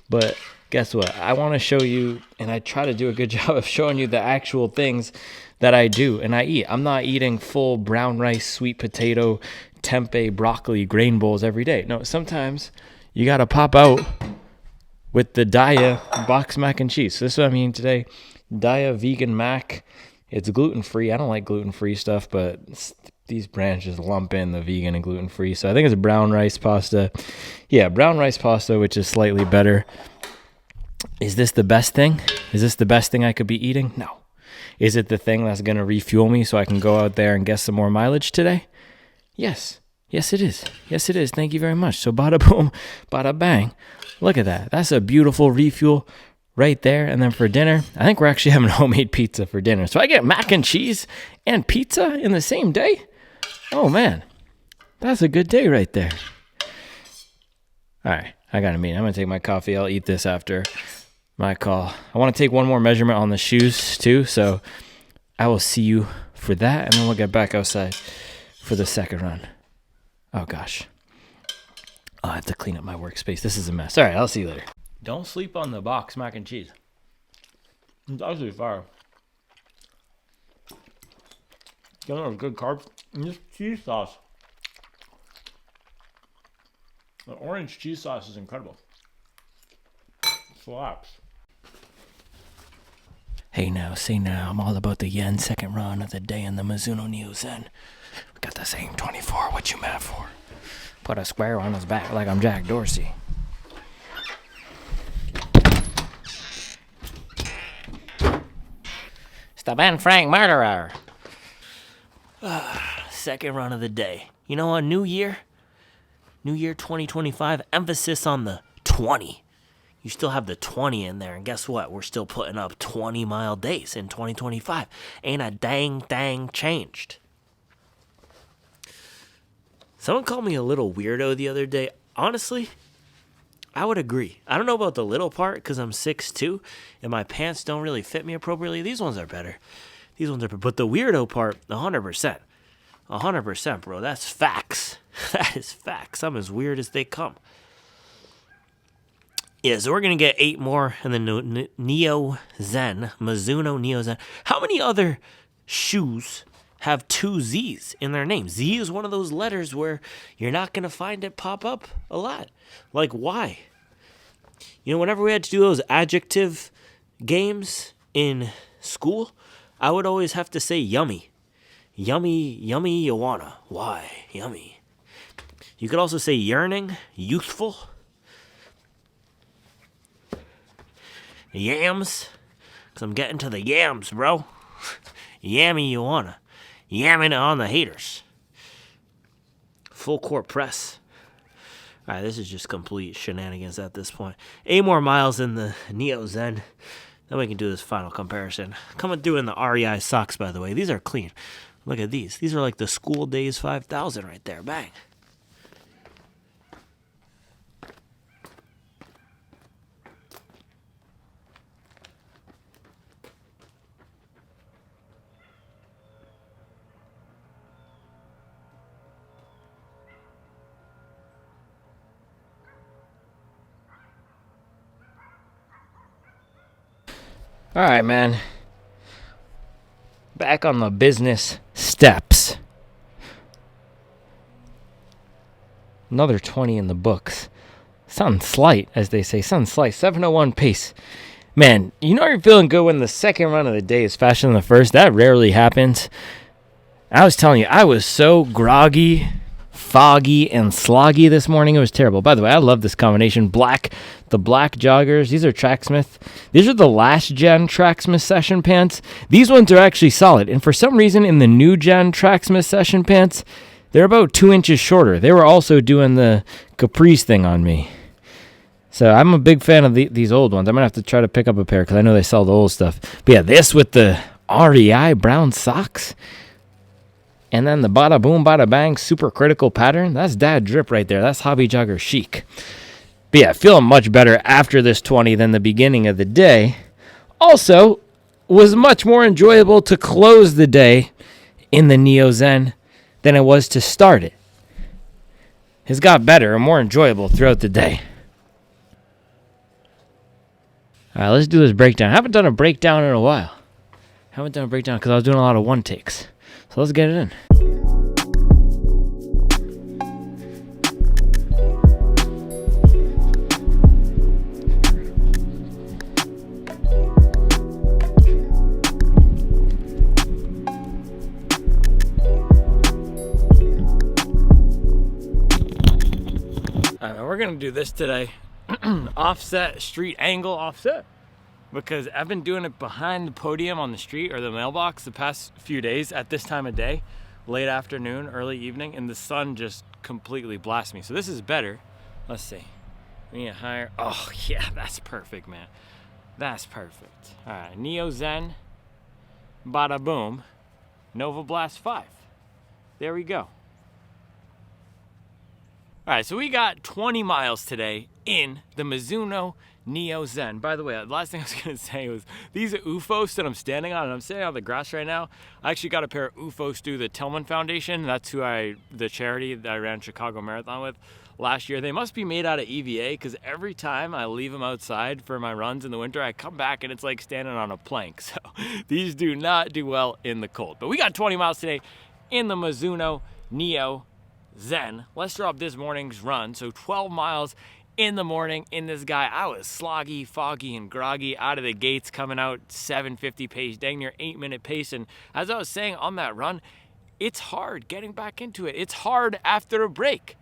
but guess what? I want to show you, and I try to do a good job of showing you the actual things that I do and I eat. I'm not eating full brown rice, sweet potato, tempeh, broccoli, grain bowls every day. No, sometimes you got to pop out with the Daya box mac and cheese. So this is what I'm eating today. Daya vegan mac. It's gluten-free. I don't like gluten-free stuff, but these brands just lump in the vegan and gluten-free. So I think it's a brown rice pasta. Yeah, brown rice pasta, which is slightly better. Is this the best thing? Is this the best thing I could be eating? No. Is it the thing that's going to refuel me so I can go out there and get some more mileage today? Yes. Yes, it is. Yes, it is. Thank you very much. So bada boom, bada bang. Look at that. That's a beautiful refuel right there. And then for dinner, I think we're actually having homemade pizza for dinner. So I get mac and cheese and pizza in the same day? Oh, man. That's a good day right there. All right. I got a meeting. I'm going to take my coffee. I'll eat this after my call. I want to take one more measurement on the shoes too. So I will see you for that. And then we'll get back outside for the second run. Oh, gosh. I have to clean up my workspace. This is a mess. All right, I'll see you later. Don't sleep on the box mac and cheese. It's actually fire. You know, good carbs. And this cheese sauce. The orange cheese sauce is incredible. It slaps. Hey now, say now. I'm all about the yen second run of the day in the Mizuno Neo Zen. We got the same 24. What you mad for? Put a square on his back like I'm Jack Dorsey. It's the Ben Frank murderer. Second run of the day. You know what? New Year 2025, emphasis on the 20. You still have the 20 in there, and guess what? We're still putting up 20-mile days in 2025. Ain't a dang thing changed. Someone called me a little weirdo the other day. Honestly, I would agree. I don't know about the little part because I'm 6'2", and my pants don't really fit me appropriately. These ones are better. But the weirdo part, 100%. 100%, bro. That's facts. That is facts. I'm as weird as they come. Yeah, so we're going to get 8 more in the Neo Zen, Mizuno Neo Zen. How many other shoes have 2 Z's in their name? Z is one of those letters where you're not going to find it pop up a lot. Like, why? You know, whenever we had to do those adjective games in school, I would always have to say yummy Yummy, yummy, you wanna. Why? Yummy. You could also say yearning, youthful. Yams, because I'm getting to the yams, bro. Yammy, you wanna. Yamming it on the haters. Full court press. All right, this is just complete shenanigans at this point. 8 more miles in the Neo Zen. Then we can do this final comparison. Coming through in the REI socks, by the way. These are clean. Look at these. These are like the School Days 5000 right there. Bang. All right, man. Back on the business steps. Another 20 in the books. Something slight, as they say. Something slight. 7:01 pace. Man, you know you're feeling good when the second run of the day is faster than the first. That rarely happens. I was telling you, I was so groggy, foggy, and sloggy this morning. It was terrible. By the way, I love this combination. The black joggers. These are Tracksmith. These are the last gen Tracksmith session pants. These ones are actually solid. And for some reason, in the new gen Tracksmith session pants, they're about 2 inches shorter. They were also doing the Caprice thing on me. So I'm a big fan of these old ones. I'm going to have to try to pick up a pair because I know they sell the old stuff. But yeah, this with the REI brown socks. And then the bada boom, bada bang super critical pattern. That's dad drip right there. That's hobby jogger chic. But yeah, feeling much better after this 20 than the beginning of the day. Also, was much more enjoyable to close the day in the Neo Zen than it was to start it. It's got better and more enjoyable throughout the day. All right, let's do this breakdown. I haven't done a breakdown in a while. Because I was doing a lot of one takes. So let's get it in. We're going to do this today. Offset, street angle offset. Because I've been doing it behind the podium on the street or the mailbox the past few days at this time of day, late afternoon, early evening, and the sun just completely blasts me. So this is better. Let's see. We need a higher. Oh, yeah, that's perfect, man. That's perfect. All right, Neo Zen, bada boom, Novablast 5. There we go. All right, so we got 20 miles today in the Mizuno Neo Zen. By the way, the last thing I was going to say was these are UFOs that I'm standing on, and I'm standing on the grass right now. I actually got a pair of UFOs through the Tillman Foundation. That's the charity that I ran Chicago Marathon with last year. They must be made out of EVA because every time I leave them outside for my runs in the winter, I come back and it's like standing on a plank. So these do not do well in the cold. But we got 20 miles today in the Mizuno Neo Zen. Let's drop this morning's run. So 12 miles in the morning in this guy. I was sloggy, foggy, and groggy out of the gates, coming out 7:50 pace, dang near 8-minute pace. And as I was saying on that run, it's hard getting back into it. It's hard after a break.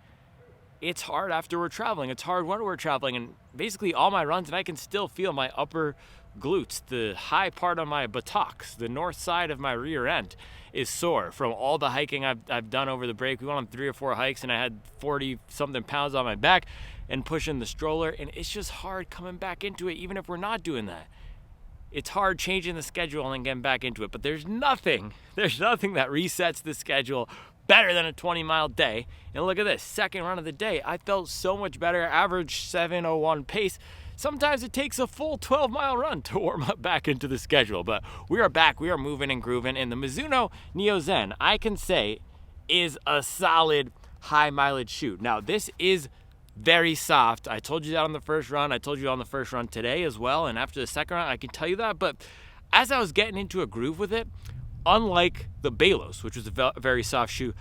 It's hard after we're traveling. It's hard when we're traveling. And basically all my runs, and I can still feel my upper glutes, the high part of my buttocks, the north side of my rear end is sore from all the hiking I've done over the break. We went on 3 or 4 hikes and I had 40 something pounds on my back and pushing the stroller, and it's just hard coming back into it even if we're not doing that. It's hard changing the schedule and then getting back into it, but there's nothing that resets the schedule better than a 20-mile day. And look at this, second run of the day, I felt so much better, average 7:01 pace. Sometimes it takes a full 12-mile run to warm up back into the schedule, but we are back, we are moving and grooving, and the Mizuno Neo Zen, I can say, is a solid high mileage shoe. Now, this is very soft. I told you that on the first run. I told you on the first run today as well, and after the second run, I can tell you that, but as I was getting into a groove with it, unlike the Balos, which was a very soft shoe,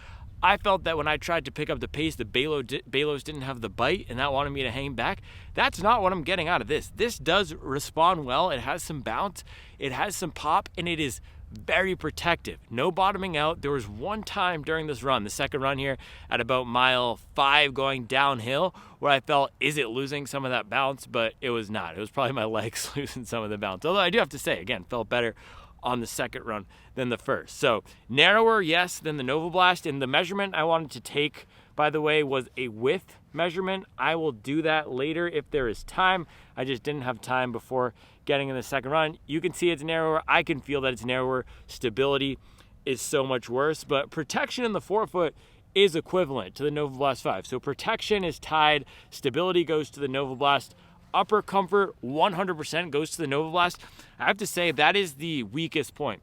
I felt that when I tried to pick up the pace, the Balos didn't have the bite, and that wanted me to hang back. That's not what I'm getting out of this. This does respond well. It has some bounce, it has some pop, and it is very protective. No bottoming out. There was one time during this run, the second run here, at about mile 5 going downhill, where I felt, is it losing some of that bounce? But it was not. It was probably my legs losing some of the bounce. Although I do have to say, again, felt better on the second run than the first. So narrower, yes, than the Novablast. And the measurement I wanted to take, by the way, was a width measurement. I will do that later if there is time. I just didn't have time before getting in the second run. You can see it's narrower. I can feel that it's narrower. Stability is so much worse, but protection in the forefoot is equivalent to the Novablast 5. So protection is tied. Stability goes to the Novablast. Upper comfort 100% goes to the Novablast. I have to say that is the weakest point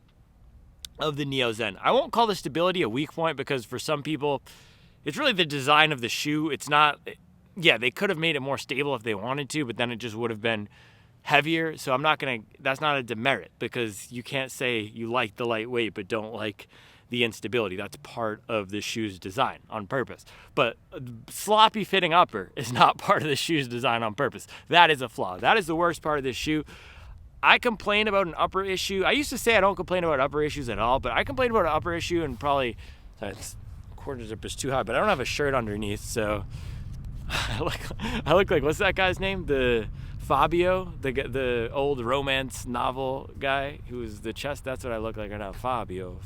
of the Neo Zen. I won't call the stability a weak point because for some people, it's really the design of the shoe. It's not, yeah, they could have made it more stable if they wanted to, but then it just would have been heavier. So I'm not going to, that's not a demerit because you can't say you like the lightweight but don't like the instability. That's part of the shoe's design on purpose. But sloppy fitting upper is not part of the shoe's design on purpose. That is a flaw. That is the worst part of this shoe. I complain about an upper issue. I used to say I don't complain about upper issues at all, but I complain about an upper issue and probably, quarter zip is too high, but I don't have a shirt underneath, so I look like, what's that guy's name? The Fabio, the old romance novel guy who was the chest. That's what I look like right now. Fabio.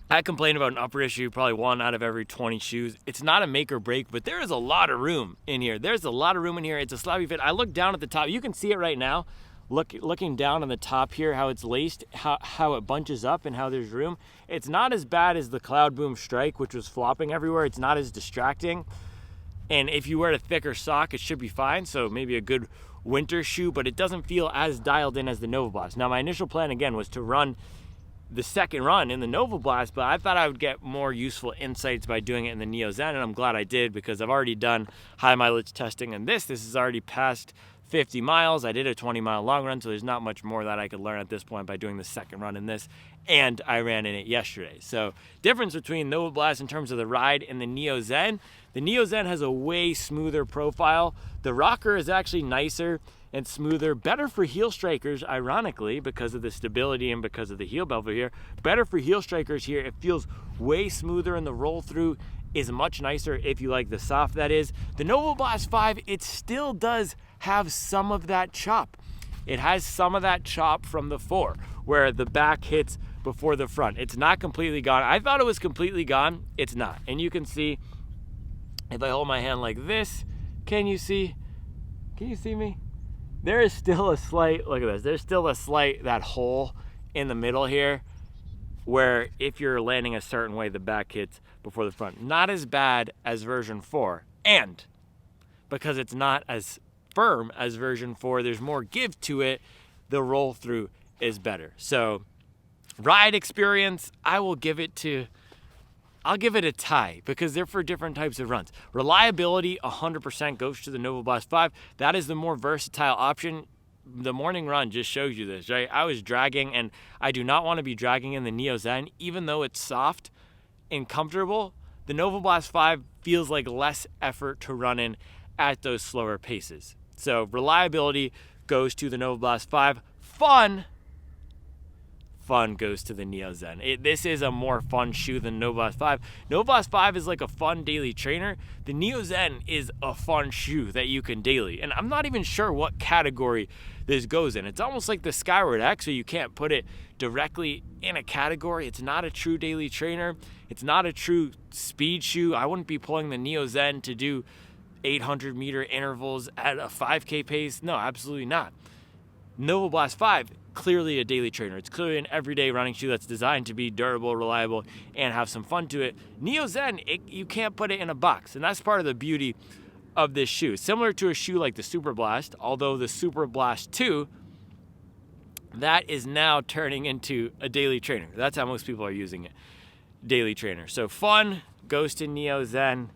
I complain about an upper issue, probably 1 out of every 20 shoes. It's not a make or break, but there is a lot of room in here. There's a lot of room in here. It's a sloppy fit. I look down at the top. You can see it right now. Looking down on the top here, how it's laced, how it bunches up and how there's room. It's not as bad as the Cloud Boom Strike, which was flopping everywhere. It's not as distracting. And if you wear a thicker sock, it should be fine. So maybe a good winter shoe, but it doesn't feel as dialed in as the Novablast. Now, my initial plan, again, was to run the second run in the Novablast, but I thought I would get more useful insights by doing it in the Neo Zen, and I'm glad I did because I've already done high mileage testing on this. This is already past 50 miles. I did a 20-mile long run, so there's not much more that I could learn at this point by doing the second run in this, and I ran in it yesterday. So difference between Novablast in terms of the ride and the Neo Zen. The Neo Zen has a way smoother profile. The rocker is actually nicer and smoother, better for heel strikers, ironically, because of the stability and because of the heel bevel here. Better for heel strikers here. It feels way smoother, and the roll through is much nicer if you like the soft, that is. The Novablast 5, it still does have some of that chop. It has some of that chop from the 4, where the back hits before the front. It's not completely gone. I thought it was completely gone. It's not. And you can see, if I hold my hand like this, can you see me? There is still a slight, look at this, there's still a slight, that hole in the middle here, where if you're landing a certain way, the back hits before the front. Not as bad as version 4. And because it's not as firm as version 4, there's more give to it, the roll through is better. So ride experience, I'll give it a tie because they're for different types of runs. Reliability 100% goes to the Novablast 5. That is the more versatile option. The morning run just shows you this, right? I was dragging, and I do not want to be dragging in the Neo Zen, even though it's soft and comfortable. The Novablast 5 feels like less effort to run in at those slower paces. So reliability goes to the Novablast 5. Fun goes to the Neo Zen. This is a more fun shoe than Novablast 5. Novablast 5 is like a fun daily trainer. The Neo Zen is a fun shoe that you can daily. And I'm not even sure what category this goes in. It's almost like the Skyward X, so you can't put it directly in a category. It's not a true daily trainer. It's not a true speed shoe. I wouldn't be pulling the Neo Zen to do 800 meter intervals at a 5K pace. No, absolutely not. Novablast 5, clearly a daily trainer. It's clearly an everyday running shoe that's designed to be durable, reliable, and have some fun to it. Neo Zen, you can't put it in a box, and that's part of the beauty of this shoe. Similar to a shoe like the Superblast, although the Superblast 2, that is now turning into a daily trainer. That's how most people are using it, daily trainer. So fun goes to Neo Zen.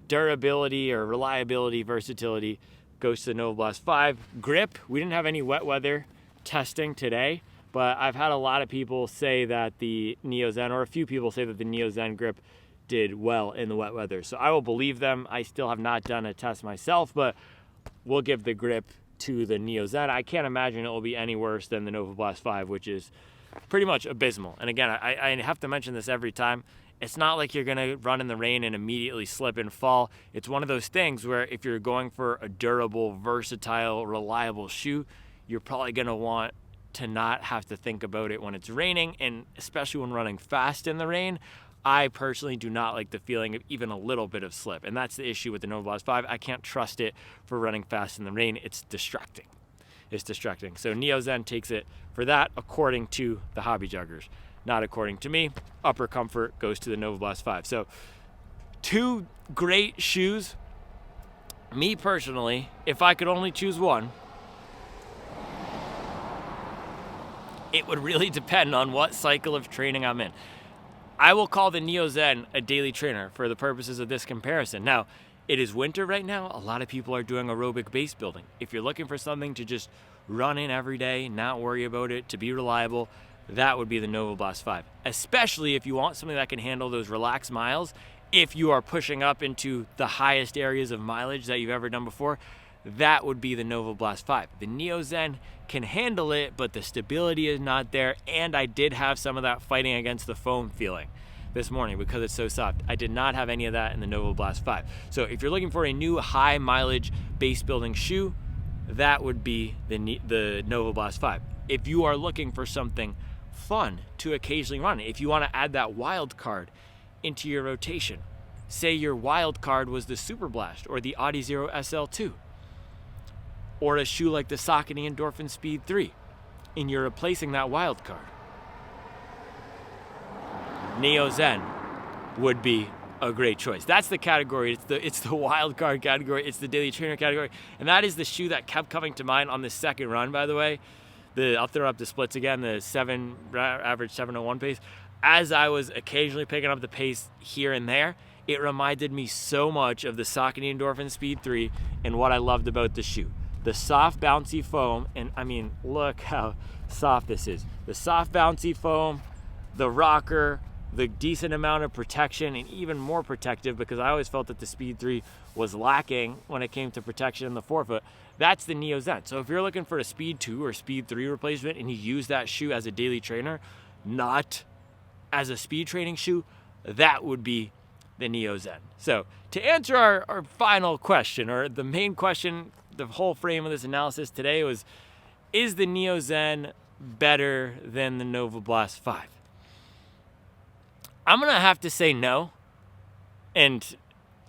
Durability or reliability, versatility goes to the Novablast 5. Grip, we didn't have any wet weather testing today, but I've had a lot of people say that the Neo Zen, or a few people say that the Neo Zen grip did well in the wet weather. So I will believe them. I still have not done a test myself, but we'll give the grip to the Neo Zen. I can't imagine it will be any worse than the Novablast 5, which is pretty much abysmal. And again, I have to mention this every time. It's not like you're going to run in the rain and immediately slip and fall. It's one of those things where if you're going for a durable, versatile, reliable shoe, you're probably going to want to not have to think about it when it's raining, and especially when running fast in the rain. I personally do not like the feeling of even a little bit of slip, and that's the issue with the Novablast 5. I can't trust it for running fast in the rain. It's distracting. So Neo Zen takes it for that, according to the hobby joggers. Not according to me. Upper comfort goes to the Novablast 5. So 2 great shoes. Me personally, if I could only choose one, it would really depend on what cycle of training I'm in. I will call the Neo Zen a daily trainer for the purposes of this comparison. Now, it is winter right now. A lot of people are doing aerobic base building. If you're looking for something to just run in every day, not worry about it, to be reliable, that would be the Novablast 5. Especially if you want something that can handle those relaxed miles. If you are pushing up into the highest areas of mileage that you've ever done before, that would be the Novablast 5. The Neo Zen can handle it, but the stability is not there, and I did have some of that fighting against the foam feeling this morning because it's so soft. I did not have any of that in the Novablast 5. So if you're looking for a new high mileage base building shoe, that would be the Novablast 5. If you are looking for something fun to occasionally run, if you want to add that wild card into your rotation, say your wild card was the Superblast or the Audi Zero SL2, or a shoe like the Saucony Endorphin Speed 3, and you're replacing that wild card, Neo Zen would be a great choice. That's the category. It's the wild card category. It's the daily trainer category, and that is the shoe that kept coming to mind on the second run. By the way, I'll throw up the splits again. The average 7:01 pace. As I was occasionally picking up the pace here and there, it reminded me so much of the Saucony Endorphin Speed 3 and what I loved about the shoe. The soft, bouncy foam, and I mean, look how soft this is. The soft, bouncy foam, the rocker, the decent amount of protection, and even more protective, because I always felt that the Speed 3 was lacking when it came to protection in the forefoot. That's the Neo Zen. So if you're looking for a Speed 2 or Speed 3 replacement and you use that shoe as a daily trainer, not as a speed training shoe, that would be the Neo Zen. So to answer our final question, or the main question, the whole frame of this analysis today was, is the Neo Zen better than the Novablast 5? I'm going to have to say no. And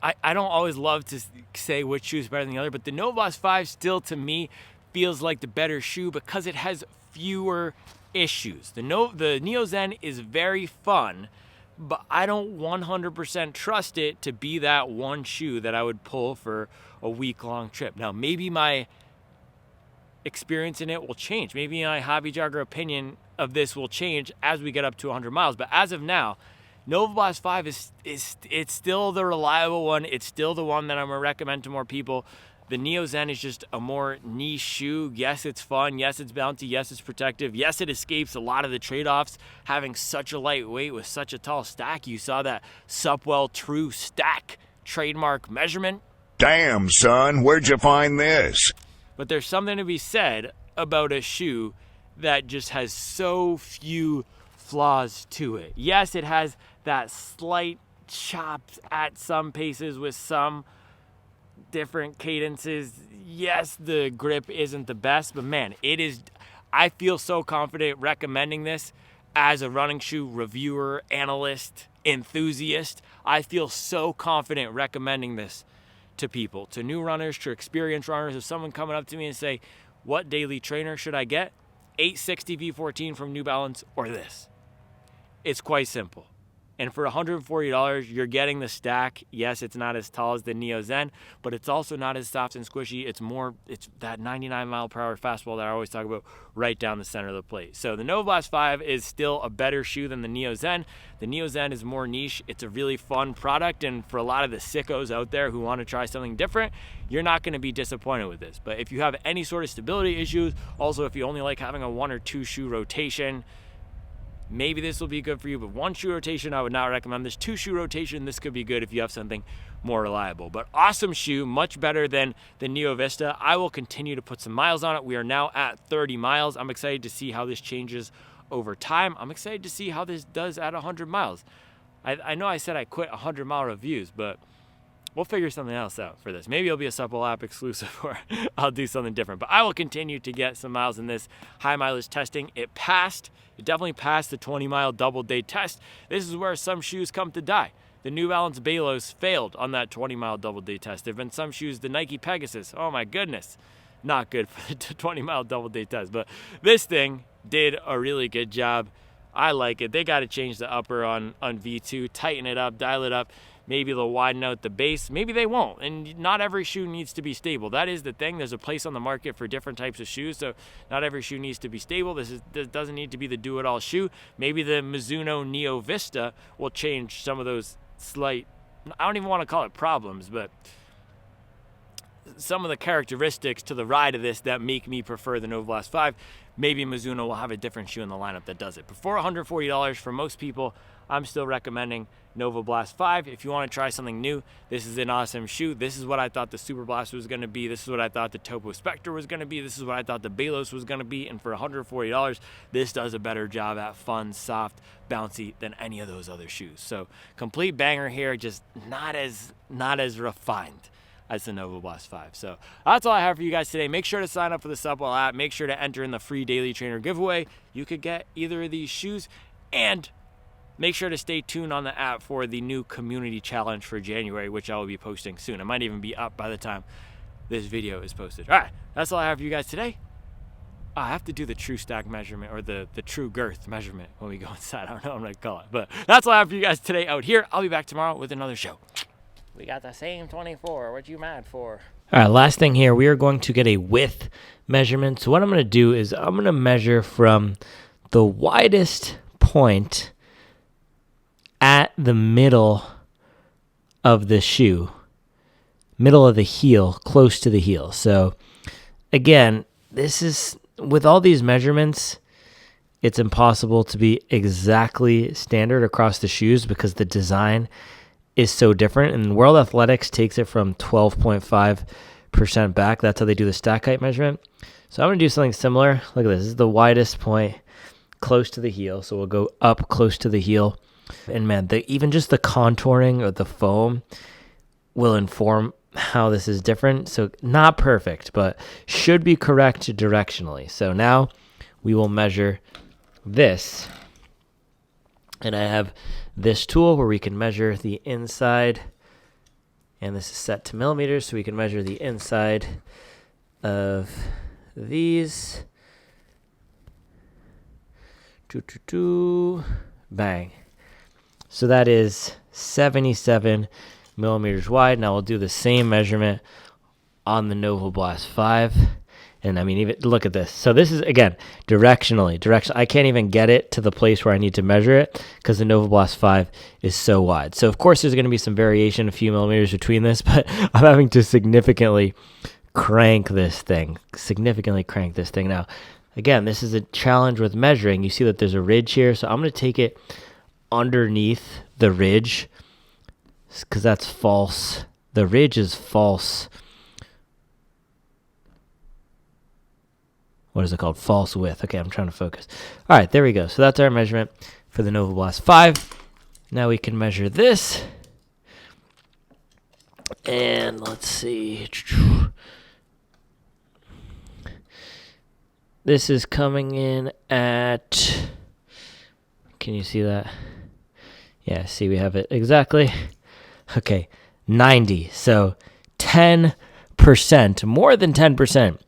I don't always love to say which shoe is better than the other, but the Novablast 5 still, to me, feels like the better shoe because it has fewer issues. The Neo Zen is very fun, but I don't 100% trust it to be that one shoe that I would pull for a week-long trip. Now, maybe my experience in it will change. Maybe my hobby jogger opinion of this will change as we get up to 100 miles. But as of now, Novablast 5 it's still the reliable one. It's still the one that I'm going to recommend to more people. The Neo Zen is just a more niche shoe. Yes, it's fun. Yes, it's bouncy. Yes, it's protective. Yes, it escapes a lot of the trade-offs. Having such a light weight with such a tall stack, you saw that Superblast TrueStack trademark measurement. Damn, son, where'd you find this? But there's something to be said about a shoe that just has so few flaws to it. Yes, it has that slight chop at some paces with some different cadences. Yes, the grip isn't the best, but man, it is. I feel so confident recommending this as a running shoe reviewer, analyst, enthusiast. I feel so confident recommending this to people, to new runners, to experienced runners. If someone coming up to me and say, what daily trainer should I get? 860 V14 from New Balance or this? It's quite simple. And for $140, you're getting the stack. Yes, it's not as tall as the Neo Zen, but it's also not as soft and squishy. It's that 99 mile per hour fastball that I always talk about right down the center of the plate. So the Novablast 5 is still a better shoe than the Neo Zen. The Neo Zen is more niche. It's a really fun product, and for a lot of the sickos out there who want to try something different, you're not going to be disappointed with this. But if you have any sort of stability issues, also if you only like having a 1 or 2 shoe rotation, maybe this will be good for you. But 1 shoe rotation, I would not recommend this. 2 shoe rotation, this could be good if you have something more reliable. But awesome shoe, much better than the Neo Vista. I will continue to put some miles on it. We are now at 30 miles. I'm excited to see how this changes over time. I'm excited to see how this does at 100 miles. I know I said I quit 100-mile reviews, but we'll figure something else out for this. Maybe it'll be a Supple app exclusive, or I'll do something different. But I will continue to get some miles in this high mileage testing. It definitely passed the 20-mile double day test. This is where some shoes come to die. The New Balance Balos failed on that 20-mile double day test. There have been some shoes, the Nike Pegasus, oh my goodness, not good for the 20-mile double day test. But this thing did a really good job. I like it. They got to change the upper on V2, tighten it up, dial it up. Maybe they'll widen out the base. Maybe they won't. And not every shoe needs to be stable. That is the thing. There's a place on the market for different types of shoes. So not every shoe needs to be stable. This doesn't need to be the do-it-all shoe. Maybe the Mizuno Neo Vista will change some of those slight, I don't even want to call it problems, but some of the characteristics to the ride of this that make me prefer the Novablast 5. Maybe Mizuno will have a different shoe in the lineup that does it. But for $140 for most people, I'm still recommending Novablast 5. If you want to try something new, this is an awesome shoe. This is what I thought the Superblast was going to be. This is what I thought the Topo Spectre was going to be. This is what I thought the Balos was going to be. And for $140, this does a better job at fun, soft, bouncy than any of those other shoes. So complete banger here, just not as refined as the Novablast 5. So that's all I have for you guys today. Make sure to sign up for the Supple app. Make sure to enter in the free Daily Trainer giveaway. You could get either of these shoes, and make sure to stay tuned on the app for the new community challenge for January, which I will be posting soon. It might even be up by the time this video is posted. All right, that's all I have for you guys today. I have to do the TrueStack measurement, or the true girth measurement when we go inside. I don't know what I'm going to call it, but that's all I have for you guys today out here. I'll be back tomorrow with another show. We got the same 24. What you mad for? All right, last thing here. We are going to get a width measurement. So what I'm going to do is I'm going to measure from the widest point at the middle of the shoe, middle of the heel, close to the heel. So again, this is, with all these measurements, it's impossible to be exactly standard across the shoes because the design is so different. And World Athletics takes it from 12.5% back. That's how they do the stack height measurement. So I'm going to do something similar. Look at this. This is the widest point close to the heel. So we'll go up close to the heel. And man, even just the contouring of the foam will inform how this is different. So not perfect, but should be correct directionally. So now we will measure this. And I have this tool where we can measure the inside, and this is set to millimeters, so we can measure the inside of these. Bang. So that is 77 millimeters wide. Now we'll do the same measurement on the Novablast 5. And I mean, even look at this. So this is, again, directionally. I can't even get it to the place where I need to measure it because the Novablast 5 is so wide. So of course there's going to be some variation, a few millimeters between this, but I'm having to significantly crank this thing. Now, again, this is a challenge with measuring. You see that there's a ridge here. So I'm going to take it underneath the ridge because that's false. The ridge is false. What is it called? False width. Okay, I'm trying to focus. All right, there we go. So that's our measurement for the Novablast 5. Now we can measure this. And let's see. This is coming in at, can you see that? Yeah, see, we have it exactly. Okay, 90. So 10%, more than 10%.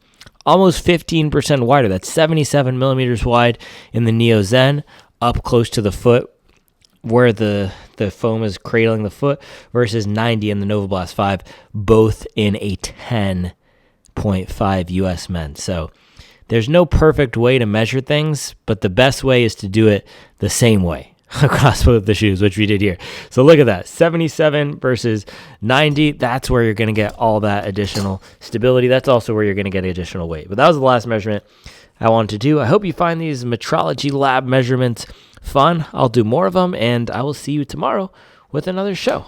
Almost 15% wider. That's 77 millimeters wide in the Neo Zen, up close to the foot where the foam is cradling the foot, versus 90 in the Novablast 5, both in a 10.5 US men. So there's no perfect way to measure things, but the best way is to do it the same way across both the shoes, which we did here. So look at that, 77 versus 90. That's where you're going to get all that additional stability. That's also where you're going to get additional weight. But that was the last measurement I wanted to do. I hope you find these metrology lab measurements fun. I'll do more of them, and I will see you tomorrow with another show.